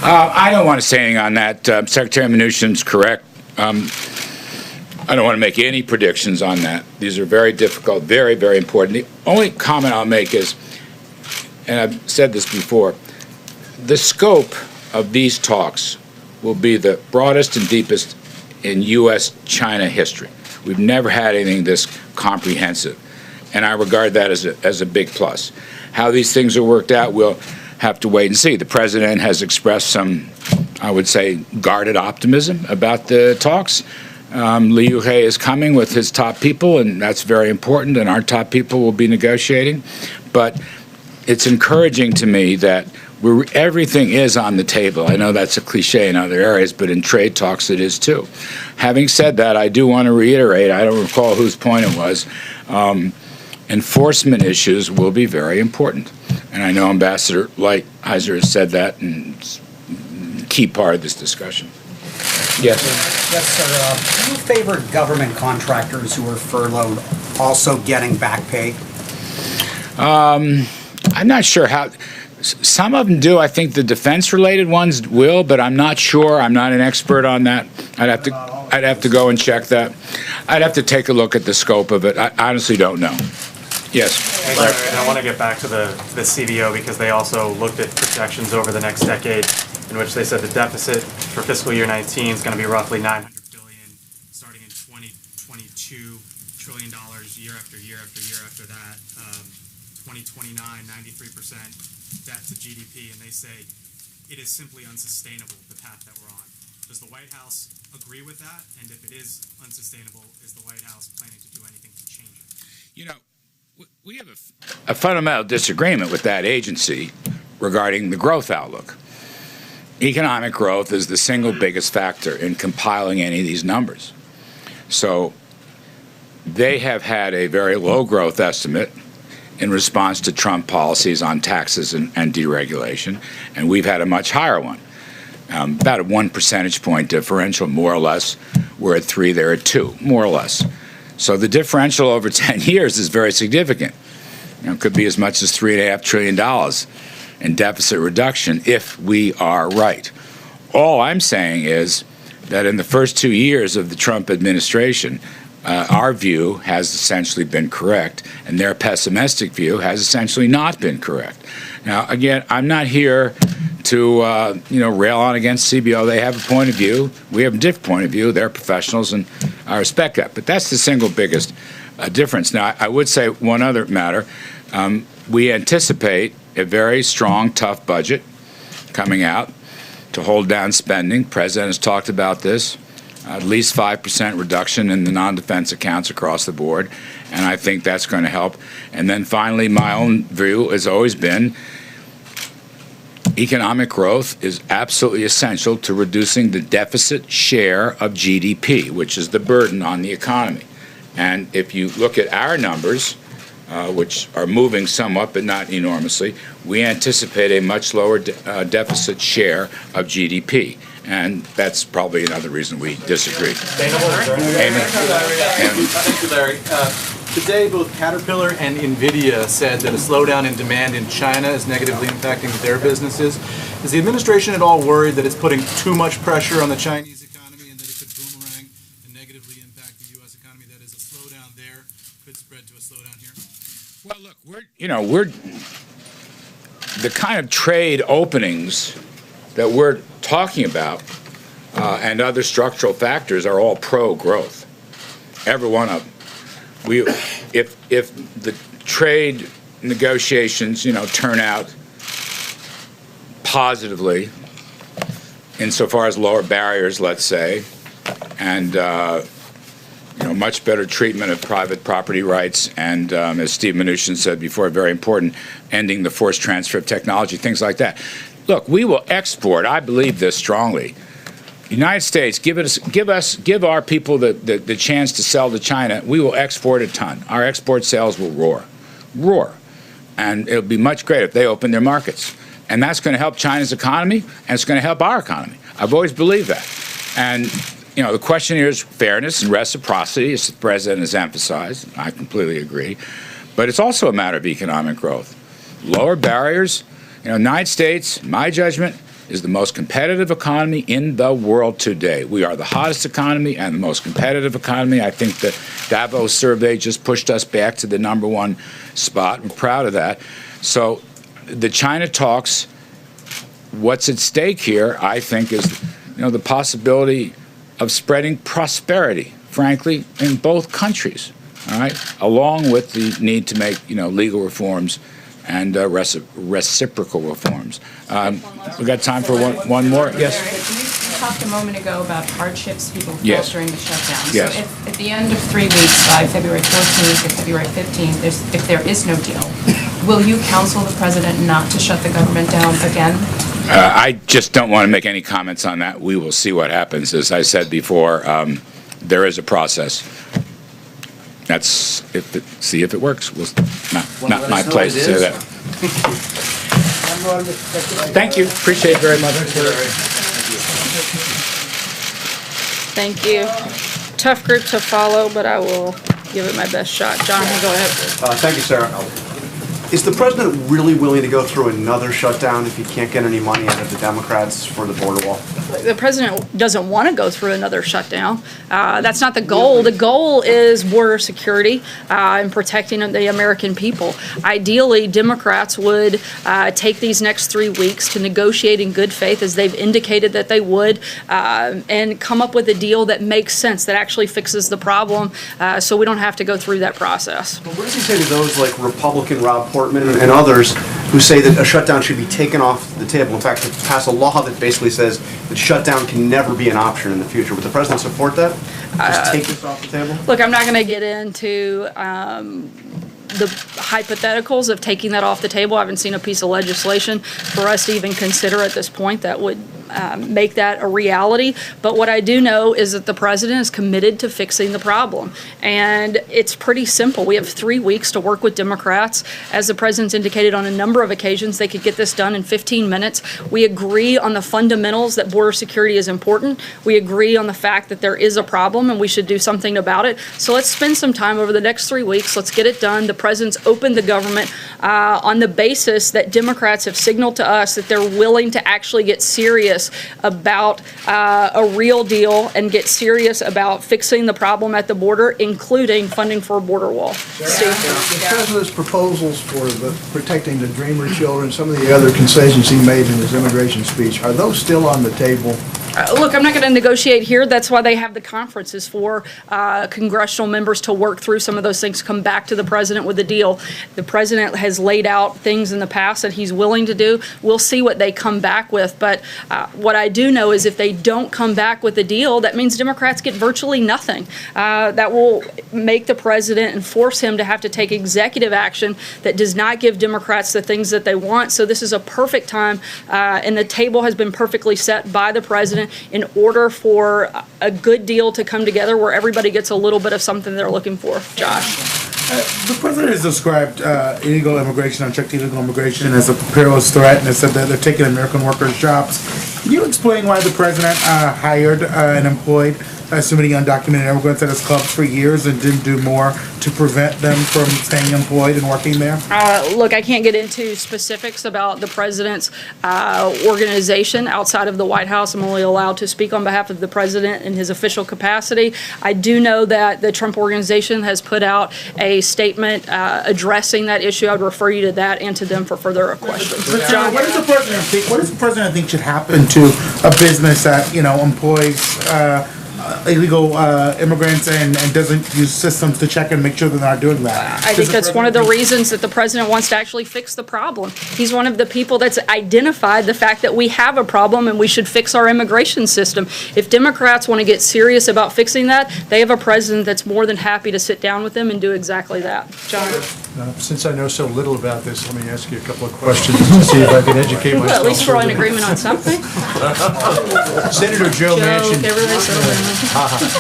I don't want to say anything on that. Secretary Mnuchin's correct. I don't want to make any predictions on that. These are very difficult, very, very important. The only comment I'll make is, and I've said this before, the scope of these talks will be the broadest and deepest in U.S.-China history. We've never had anything this comprehensive, and I regard that as a big plus. How these things are worked out, we'll have to wait and see. The President has expressed some, I would say, guarded optimism about the talks. Li Yuhe is coming with his top people, and that's very important, and our top people will be negotiating. But it's encouraging to me that everything is on the table. I know that's a cliche in other areas, but in trade talks it is too. Having said that, I do want to reiterate, I don't recall whose point it was, enforcement issues will be very important. And I know Ambassador Lighthizer has said that, and it's a key part of this discussion. Yes. Yes, sir. Do you favor government contractors who are furloughed also getting back pay? I'm not sure how. Some of them do. I think the defense-related ones will, but I'm not sure. I'm not an expert on that. I'd have to go and check that. I'd have to take a look at the scope of it. I honestly don't know. Yes. Hey, Larry, and I want to get back to the CBO because they also looked at projections over the next decade in which they said the deficit for fiscal year 19 is going to be roughly $900 billion, starting in 2022, $1 trillion year after year after year after that. 2029, 93% debt to GDP, and they say it is simply unsustainable, the path that we're on. Does the White House agree with that? And if it is unsustainable, is the White House planning to do anything to change it? You know, we have a fundamental disagreement with that agency regarding the growth outlook. Economic growth is the single biggest factor in compiling any of these numbers. So they have had a very low growth estimate in response to Trump policies on taxes and deregulation, and we've had a much higher one. About a 1 percentage point differential, more or less. We're at 3, they're at 2, more or less. So the differential over 10 years is very significant. It could be as much as $3.5 trillion in deficit reduction if we are right. All I'm saying is that in the first 2 years of the Trump administration, our view has essentially been correct, and their pessimistic view has essentially not been correct. Now, again, I'm not here to rail on against CBO. They have a point of view. We have a different point of view. They're professionals, and I respect that. But that's the single biggest difference. Now, I would say one other matter. We anticipate a very strong, tough budget coming out to hold down spending. The President has talked about this. At least 5% reduction in the non-defense accounts across the board, and I think that's going to help. And then finally, my own view has always been economic growth is absolutely essential to reducing the deficit share of GDP, which is the burden on the economy. And if you look at our numbers, which are moving somewhat but not enormously, we anticipate a much lower deficit share of GDP. And that's probably another reason we disagree. Thank you, Larry. Today, both Caterpillar and NVIDIA said that a slowdown in demand in China is negatively impacting their businesses. Is the administration at all worried that it's putting too much pressure on the Chinese economy and that it could boomerang and negatively impact the U.S. economy? That is, a slowdown there could spread to a slowdown here? Well, look, we're the kind of trade openings that we're talking about and other structural factors are all pro-growth. Every one of them. If the trade negotiations, turn out positively, insofar as lower barriers, let's say, and much better treatment of private property rights, and as Steve Mnuchin said before, very important, ending the forced transfer of technology, things like that. Look, we will export. I believe this strongly. The United States, give our people the chance to sell to China. We will export a ton. Our export sales will roar, and it'll be much greater if they open their markets. And that's going to help China's economy, and it's going to help our economy. I've always believed that. And the question here is fairness and reciprocity, as the president has emphasized. I completely agree, but it's also a matter of economic growth, lower barriers. The United States, in my judgment, is the most competitive economy in the world today. We are the hottest economy and the most competitive economy. I think the Davos survey just pushed us back to the #1 spot. We're proud of that. So the China talks, what's at stake here, I think, is the possibility of spreading prosperity, frankly, in both countries, all right, along with the need to make legal reforms and reciprocal reforms. We got time for one more? Yes? You talked a moment ago about hardships people felt Yes. during the shutdown. Yes. So if at the end of 3 weeks, by February 14th or February 15th, if there is no deal, will you counsel the president not to shut the government down again? I just don't want to make any comments on that. We will see what happens. As I said before, there is a process. See if it works. Not my place to say that. Thank you. Appreciate it very much. Thank you. Tough group to follow, but I will give it my best shot. Jonathan, go ahead. Thank you, Sarah. Is the president really willing to go through another shutdown if he can't get any money out of the Democrats for the border wall? The president doesn't want to go through another shutdown. That's not the goal. The goal is border security and protecting the American people. Ideally, Democrats would take these next 3 weeks to negotiate in good faith, as they've indicated that they would, and come up with a deal that makes sense, that actually fixes the problem, so we don't have to go through that process. But what does he say to those like Republican Rob Portman and others who say that a shutdown should be taken off the table? In fact, to pass a law that basically says that shutdown can never be an option in the future. Would the president support that? Just take this off the table? Look, I'm not going to get into the hypotheticals of taking that off the table. I haven't seen a piece of legislation for us to even consider at this point that would make that a reality. But what I do know is that the president is committed to fixing the problem. And it's pretty simple. We have 3 weeks to work with Democrats. As the president's indicated on a number of occasions, they could get this done in 15 minutes. We agree on the fundamentals that border security is important. We agree on the fact that there is a problem and we should do something about it. So let's spend some time over the next 3 weeks. Let's get it done. The president's opened the government on the basis that Democrats have signaled to us that they're willing to actually get serious about a real deal and get serious about fixing the problem at the border, including funding for a border wall. Steve? The president's proposals for protecting the Dreamer children, some of the other concessions he made in his immigration speech, are those still on the table? Look, I'm not going to negotiate here. That's why they have the conferences for congressional members to work through some of those things, come back to the president with a deal. The president has laid out things in the past that he's willing to do. We'll see what they come back with. But what I do know is if they don't come back with a deal, that means Democrats get virtually nothing. That will make the president and force him to have to take executive action that does not give Democrats the things that they want. So this is a perfect time, and the table has been perfectly set by the president in order for a good deal to come together where everybody gets a little bit of something they're looking for. Josh? The president has described illegal immigration, unchecked illegal immigration, as a perilous threat, and has said that they're taking American workers' jobs. Can you explain why the president hired and employed so many undocumented immigrants at his clubs for years and didn't do more to prevent them from staying employed and working there? Look, I can't get into specifics about the president's organization outside of the White House. I'm only allowed to speak on behalf of the president in his official capacity. I do know that the Trump organization has put out a statement addressing that issue. I would refer you to that and to them for further questions. John, what does the president think? What does the president think should happen to a business that employs illegal immigrants and doesn't use systems to check and make sure they're not doing that? I think that's one of the reasons that the president wants to actually fix the problem. He's one of the people that's identified the fact that we have a problem and we should fix our immigration system. If Democrats want to get serious about fixing that, they have a president that's more than happy to sit down with them and do exactly that. John? Since I know so little about this, let me ask you a couple of questions to see if I can educate myself. Well, at least we're in agreement on something. Senator Joe Manchin.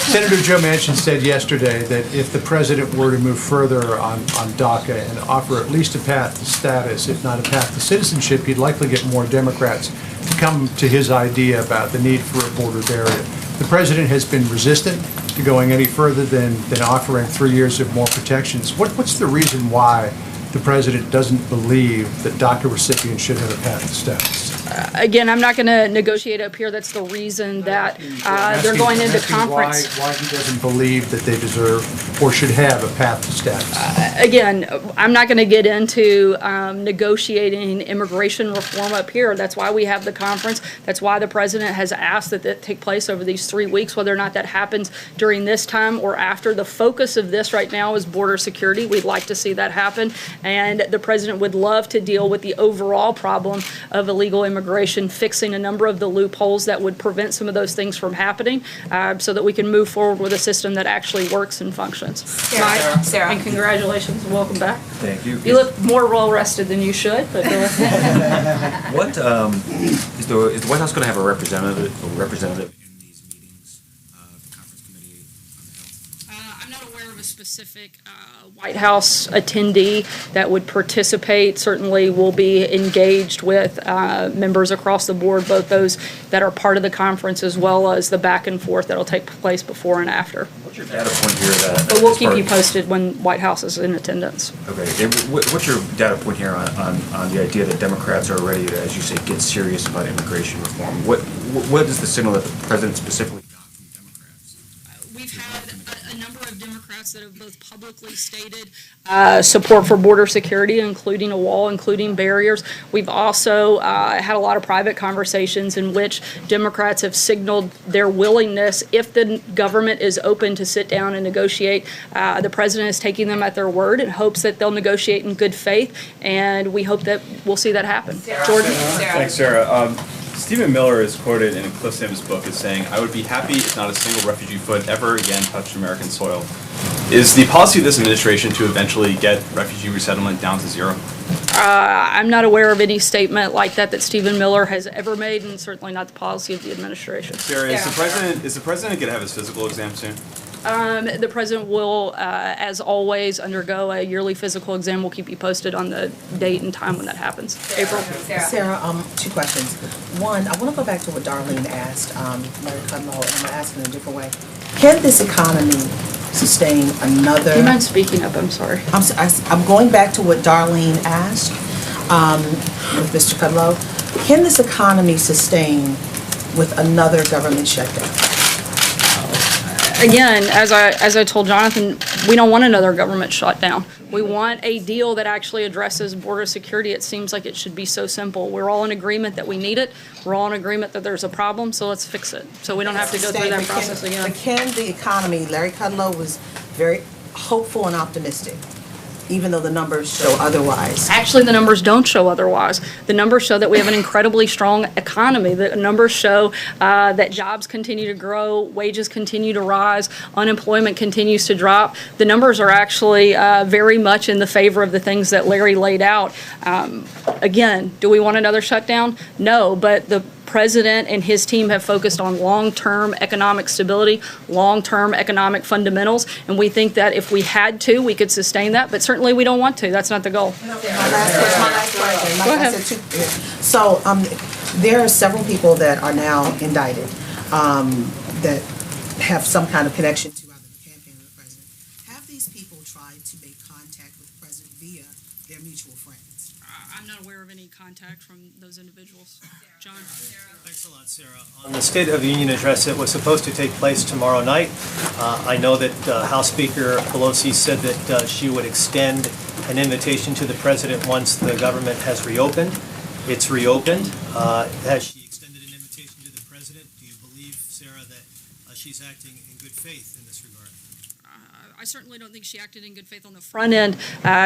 Senator Joe Manchin said yesterday that if the president were to move further on DACA and offer at least a path to status, if not a path to citizenship, he'd likely get more Democrats to come to his idea about the need for a border barrier. The president has been resistant to going any further than offering 3 years of more protections. What's the reason why the president doesn't believe that DACA recipients should have a path to status? Again, I'm not going to negotiate up here. That's the reason that they're going into conference. Why he doesn't believe that they deserve or should have a path to status? Again, I'm not going to get into negotiating immigration reform up here. That's why we have the conference. That's why the president has asked that that take place over these 3 weeks, whether or not that happens during this time or after. The focus of this right now is border security. We'd like to see that happen. And the president would love to deal with the overall problem of illegal immigration, fixing a number of the loopholes that would prevent some of those things from happening, so that we can move forward with a system that actually works and functions. Sarah. And congratulations and welcome back. Thank you. You look more well rested than you should, but go ahead. What is the White House going to have a representative in these meetings, the conference committee on the health? I'm not aware of a specific specific White House attendee that would participate. Certainly will be engaged with members across the board, both those that are part of the conference as well as the back and forth that'll take place before and after. What's your data point here that? But we'll keep you posted when White House is in attendance. Okay, and what's your data point here on the idea that Democrats are ready to, as you say, get serious about immigration reform? What is the signal that the president specifically got from Democrats? We've had a number of Democrats that have both publicly stated support for border security, including a wall, including barriers. We've also had a lot of private conversations in which Democrats have signaled their willingness, if the government is open to sit down and negotiate. The president is taking them at their word and hopes that they'll negotiate in good faith, and we hope that we'll see that happen. Jordan? Thanks, Sarah. Stephen Miller is quoted in a Cliff Sims book as saying, "I would be happy if not a single refugee foot ever again touched American soil." Is the policy of this administration to eventually get refugee resettlement down to zero? I'm not aware of any statement like that Stephen Miller has ever made, and certainly not the policy of the administration. Sarah, is the president going to have his physical exam soon? The president will, as always, undergo a yearly physical exam. We'll keep you posted on the date and time when that happens. April? Sarah, two questions. One, I want to go back to what Darlene asked, Larry Kudlow, and I'm going to ask in a different way. Can this economy sustain another... Do you mind speaking up? I'm sorry. I'm going back to what Darlene asked with Mr. Kudlow. Can this economy sustain with another government shutdown? Again, as I told Jonathan, we don't want another government shutdown. We want a deal that actually addresses border security. It seems like it should be so simple. We're all in agreement that we need it. We're all in agreement that there's a problem, so let's fix it. So we don't have to go through that process again. But can the economy, Larry Kudlow was very hopeful and optimistic, even though the numbers show otherwise. Actually, the numbers don't show otherwise. The numbers show that we have an incredibly strong economy. The numbers show that jobs continue to grow, wages continue to rise, unemployment continues to drop. The numbers are actually very much in the favor of the things that Larry laid out. Again, do we want another shutdown? No, but the president and his team have focused on long-term economic stability, long-term economic fundamentals, and we think that if we had to, we could sustain that, but certainly we don't want to. That's not the goal. My last question. Go ahead. So there are several people that are now indicted that have some kind of connection to either the campaign or the president. Have these people tried to make contact with the president via their mutual friends? I'm not aware of any contact from those individuals. John? Thanks a lot, Sarah. On the State of the Union address that was supposed to take place tomorrow night, I know that House Speaker Pelosi said that she would extend an invitation to the president once the government has reopened. It's reopened. Has she extended an invitation to the president? Do you believe, Sarah, that she's acting in good faith in this regard? I certainly don't think she acted in good faith on the front end,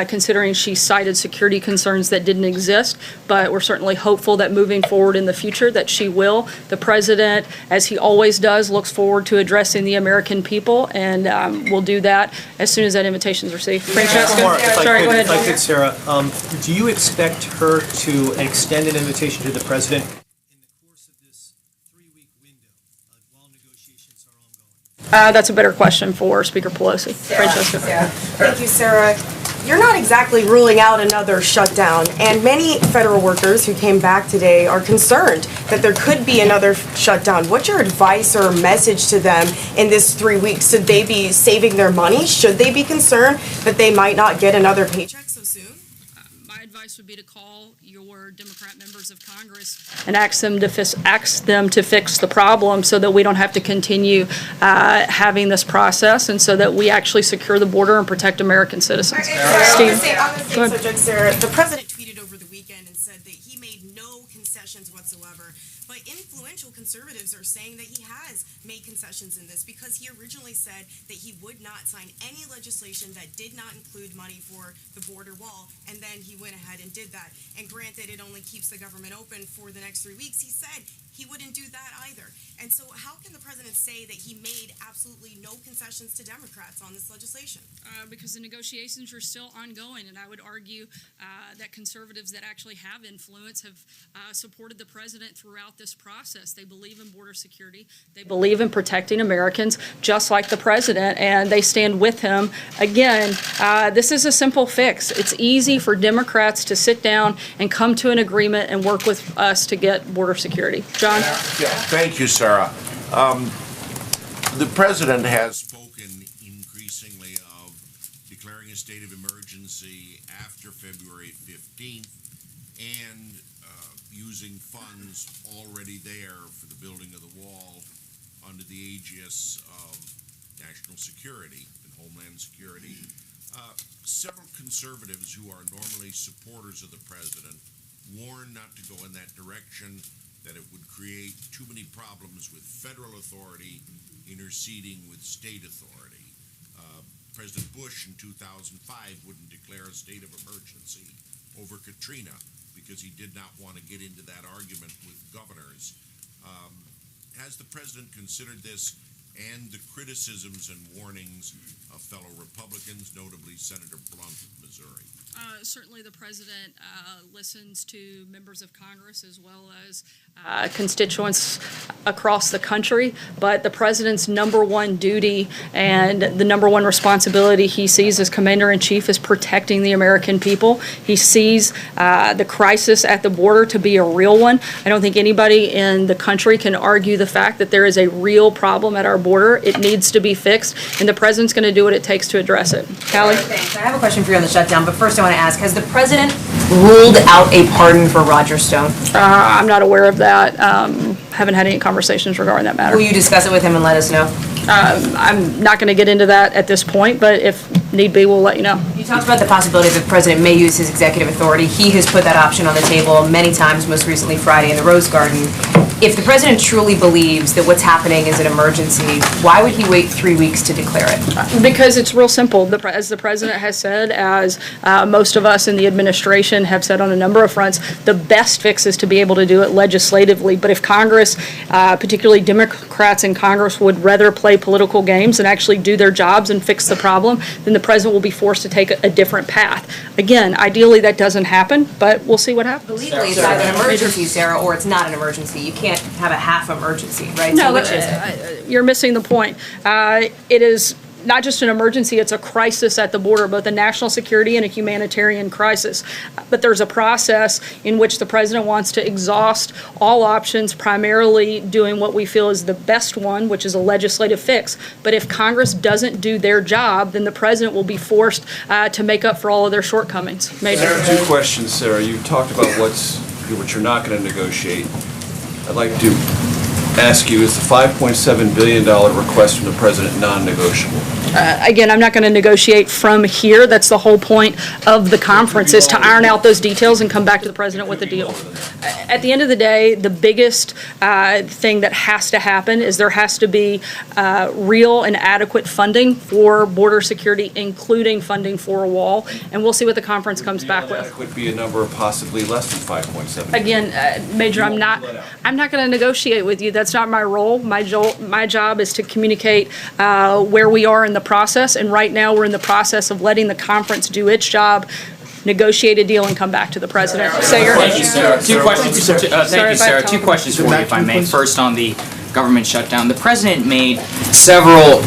considering she cited security concerns that didn't exist, but we're certainly hopeful that moving forward in the future that she will. The president, as he always does, looks forward to addressing the American people, and we'll do that as soon as that invitation is received. Francesca? Sorry, go ahead. If I could, Sarah, do you expect her to extend an invitation to the president in the course of this 3-week window while negotiations are ongoing? That's a better question for Speaker Pelosi. Francesca. Thank you, Sarah. You're not exactly ruling out another shutdown, and many federal workers who came back today are concerned that there could be another shutdown. What's your advice or message to them in this 3 weeks? Should they be saving their money? Should they be concerned that they might not get another paycheck so soon? My advice would be to call your Democrat members of Congress and ask them to fix the problem so that we don't have to continue having this process, and so that we actually secure the border and protect American citizens. On the same subject, Sarah, the president tweeted over the weekend and said that he made no concessions whatsoever, but influential conservatives are saying that he has made concessions in this because he originally said that he would not sign any legislation that did not include money for the border wall, and then he went ahead and did that. And granted, it only keeps the government open for the next 3 weeks. He said he wouldn't do that either. And so how can the president say that he made absolutely no concessions to Democrats on this legislation? Because the negotiations are still ongoing, and I would argue that conservatives that actually have influence, have supported the president throughout this process. They believe in border security. They believe in protecting Americans, just like the president, and they stand with him. Again, this is a simple fix. It's easy for Democrats to sit down and come to an agreement and work with us to get border security. John? Yeah, thank you, Sarah. The president has spoken increasingly of declaring a state of emergency after February 15th and using funds already there for the building of the wall under the aegis of national security and homeland security. Several conservatives who are normally supporters of the president warn not to go in that direction, that it would create too many problems with federal authority interceding with state authority. President Bush in 2005 wouldn't declare a state of emergency over Katrina because he did not want to get into that argument with governors. Has the president considered this and the criticisms and warnings of fellow Republicans, notably Senator Blunt of Missouri? Certainly the president listens to members of Congress as well as constituents across the country, but the president's number one duty and the number one responsibility he sees as commander-in-chief is protecting the American people. He sees the crisis at the border to be a real one. I don't think anybody in the country can argue the fact that there is a real problem at our border. It needs to be fixed, and the president's going to do what it takes to address it. Callie? Thanks. I have a question for you on the shutdown, but first I want to ask, has the president ruled out a pardon for Roger Stone? I'm not aware of that. Haven't had any conversations regarding that matter. Will you discuss it with him and let us know? I'm not going to get into that at this point, but if need be, we'll let you know. You talked about the possibility that the president may use his executive authority. He has put that option on the table many times, most recently Friday in the Rose Garden. If the president truly believes that what's happening is an emergency, why would he wait 3 weeks to declare it? Because it's real simple. As the president has said, as most of us in the administration have said on a number of fronts, the best fix is to be able to do it legislatively. But if Congress, particularly Democrats in Congress, would rather play political games and actually do their jobs and fix the problem, then the president will be forced to take a different path. Again, ideally that doesn't happen, but we'll see what happens. Legally, it's either an emergency, Sarah, or it's not an emergency. You can't have a half emergency, right? No, so which is it? You're missing the point. It is not just an emergency, it's a crisis at the border, both a national security and a humanitarian crisis. But there's a process in which the president wants to exhaust all options, primarily doing what we feel is the best one, which is a legislative fix. But if Congress doesn't do their job, then the president will be forced to make up for all of their shortcomings. Major. There are two questions, Sarah. You talked about what you're not going to negotiate. I'd like to ask you, is the $5.7 billion request from the president non-negotiable? Again, I'm not going to negotiate from here. That's the whole point of the conference, is to iron out those details and come back to the president with a deal. At the end of the day, the biggest thing that has to happen is there has to be real and adequate funding for border security, including funding for a wall, and we'll see what the conference comes back with. That would be a number possibly less than 5.7. Again, Major, I'm not going to negotiate with you. That's not my role. My job is to communicate where we are in the process, and right now we're in the process of letting the conference do its job, negotiate a deal, and come back to the president. Thank you, Sarah. Two questions. Thank you, Sarah. Two questions for you, if I may. First, on the government shutdown, the president made several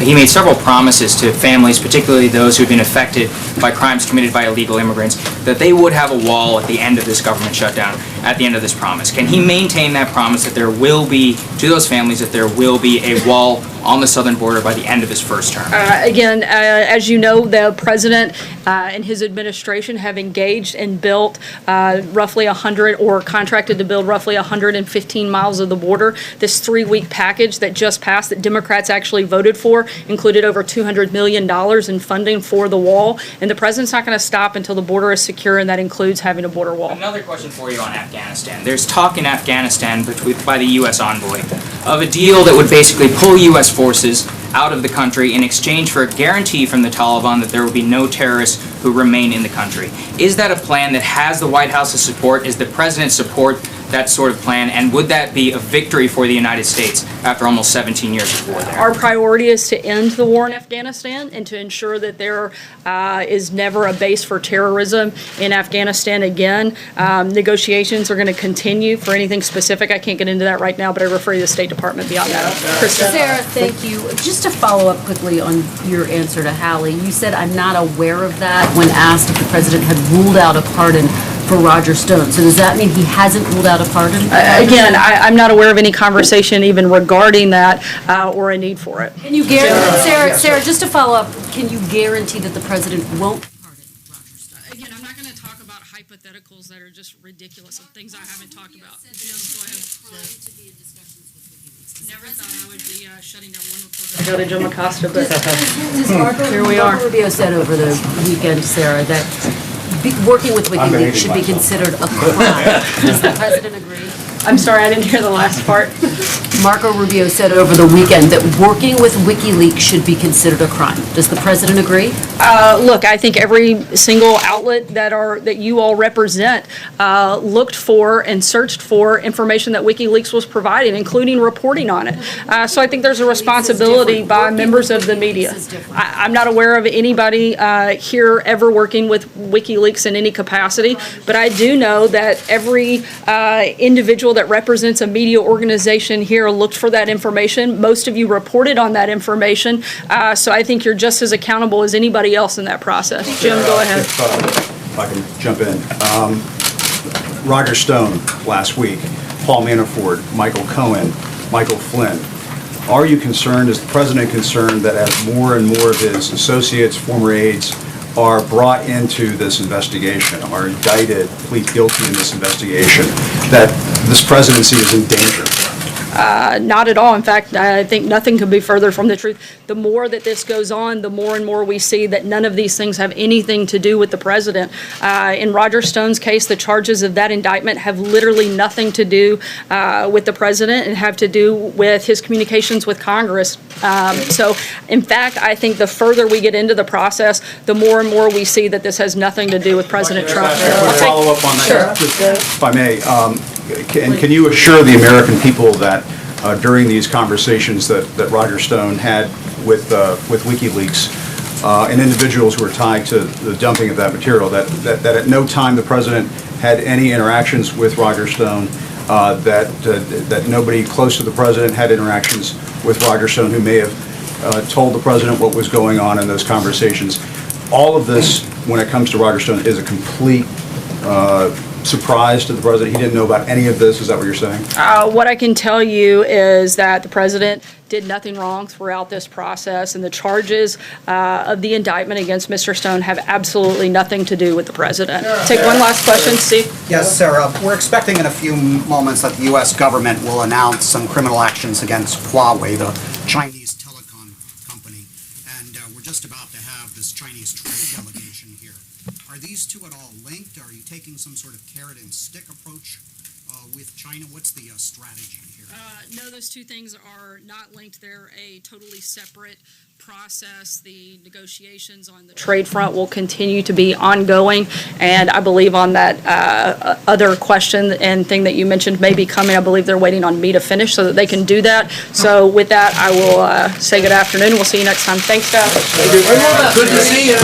promises to families, particularly those who have been affected by crimes committed by illegal immigrants, that they would have a wall at the end of this government shutdown, at the end of this promise. Can he maintain that promise that there will be, to those families, that there will be a wall on the southern border by the end of his first term? Again, as you know, the president and his administration have engaged and built roughly 100, or contracted to build roughly 115 miles of the border. This 3-week package that just passed, that Democrats actually voted for, included over $200 million in funding for the wall, and the president's not going to stop until the border is secure, and that includes having a border wall. Another question for you on Afghanistan. There's talk in Afghanistan by the U.S. envoy of a deal that would basically pull U.S. forces out of the country in exchange for a guarantee from the Taliban that there will be no terrorists who remain in the country. Is that a plan that has the White House's support? Is the president's support that sort of plan? And would that be a victory for the United States after almost 17 years of war there? Our priority is to end the war in Afghanistan and to ensure that there is never a base for terrorism in Afghanistan again. Negotiations are going to continue. For anything specific, I can't get into that right now, but I refer you to the State Department beyond that. Kristen? Sarah, thank you. Just to follow up quickly on your answer to Hallie, you said, I'm not aware of that when asked if the president had ruled out a pardon for Roger Stone. So does that mean he hasn't ruled out a pardon? Again, I'm not aware of any conversation even regarding that or a need for it. Can you guarantee, Sarah, just to follow up, can you guarantee that the president won't pardon Roger Stone? Again, I'm not going to talk about hypotheticals that are just ridiculous of things I haven't talked about. Jim, go ahead. Never thought I would be shutting down one reporter. Go to Jim Acosta, but here we are. Marco Rubio said over the weekend, Sarah, that working with WikiLeaks should be considered a crime. Does the president agree? I'm sorry, I didn't hear the last part. Marco Rubio said over the weekend that working with WikiLeaks should be considered a crime. Does the president agree? Look, I think every single outlet that you all represent looked for and searched for information that WikiLeaks was providing, including reporting on it. So I think there's a responsibility by members of the media. I'm not aware of anybody here ever working with WikiLeaks in any capacity, but I do know that every individual that represents a media organization here looked for that information. Most of you reported on that information, so I think you're just as accountable as anybody else in that process. Jim, go ahead. If I can jump in. Roger Stone last week, Paul Manafort, Michael Cohen, Michael Flynn. Are you concerned, is the president concerned that as more and more of his associates, former aides, are brought into this investigation, are indicted, plead guilty in this investigation, that this presidency is in danger? Not at all. In fact, I think nothing could be further from the truth. The more that this goes on, the more and more we see that none of these things have anything to do with the president. In Roger Stone's case, the charges of that indictment have literally nothing to do with the president and have to do with his communications with Congress. So, in fact, I think the further we get into the process, the more and more we see that this has nothing to do with President Trump. I'll follow up on that. Sure. If I may, can you assure the American people that during these conversations that Roger Stone had with WikiLeaks and individuals who were tied to the dumping of that material, that at no time the president had any interactions with Roger Stone, that nobody close to the president had interactions with Roger Stone who may have told the president what was going on in those conversations? All of this, when it comes to Roger Stone, is a complete surprise to the president. He didn't know about any of this. Is that what you're saying? What I can tell you is that the president did nothing wrong throughout this process, and the charges of the indictment against Mr. Stone have absolutely nothing to do with the president. Take one last question, Steve. Yes, Sarah. We're expecting in a few moments that the U.S. government will announce some criminal actions against Huawei, the Chinese telecom company, and we're just about to have this Chinese trade delegation here. Are these two at all linked? Are you taking some sort of carrot and stick approach with China? What's the strategy here? No, those two things are not linked. They're a totally separate process. The negotiations on the trade front will continue to be ongoing, and I believe on that other question and thing that you mentioned may be coming, I believe they're waiting on me to finish so that they can do that. So with that, I will say good afternoon. We'll see you next time. Thanks, guys. Good to see you.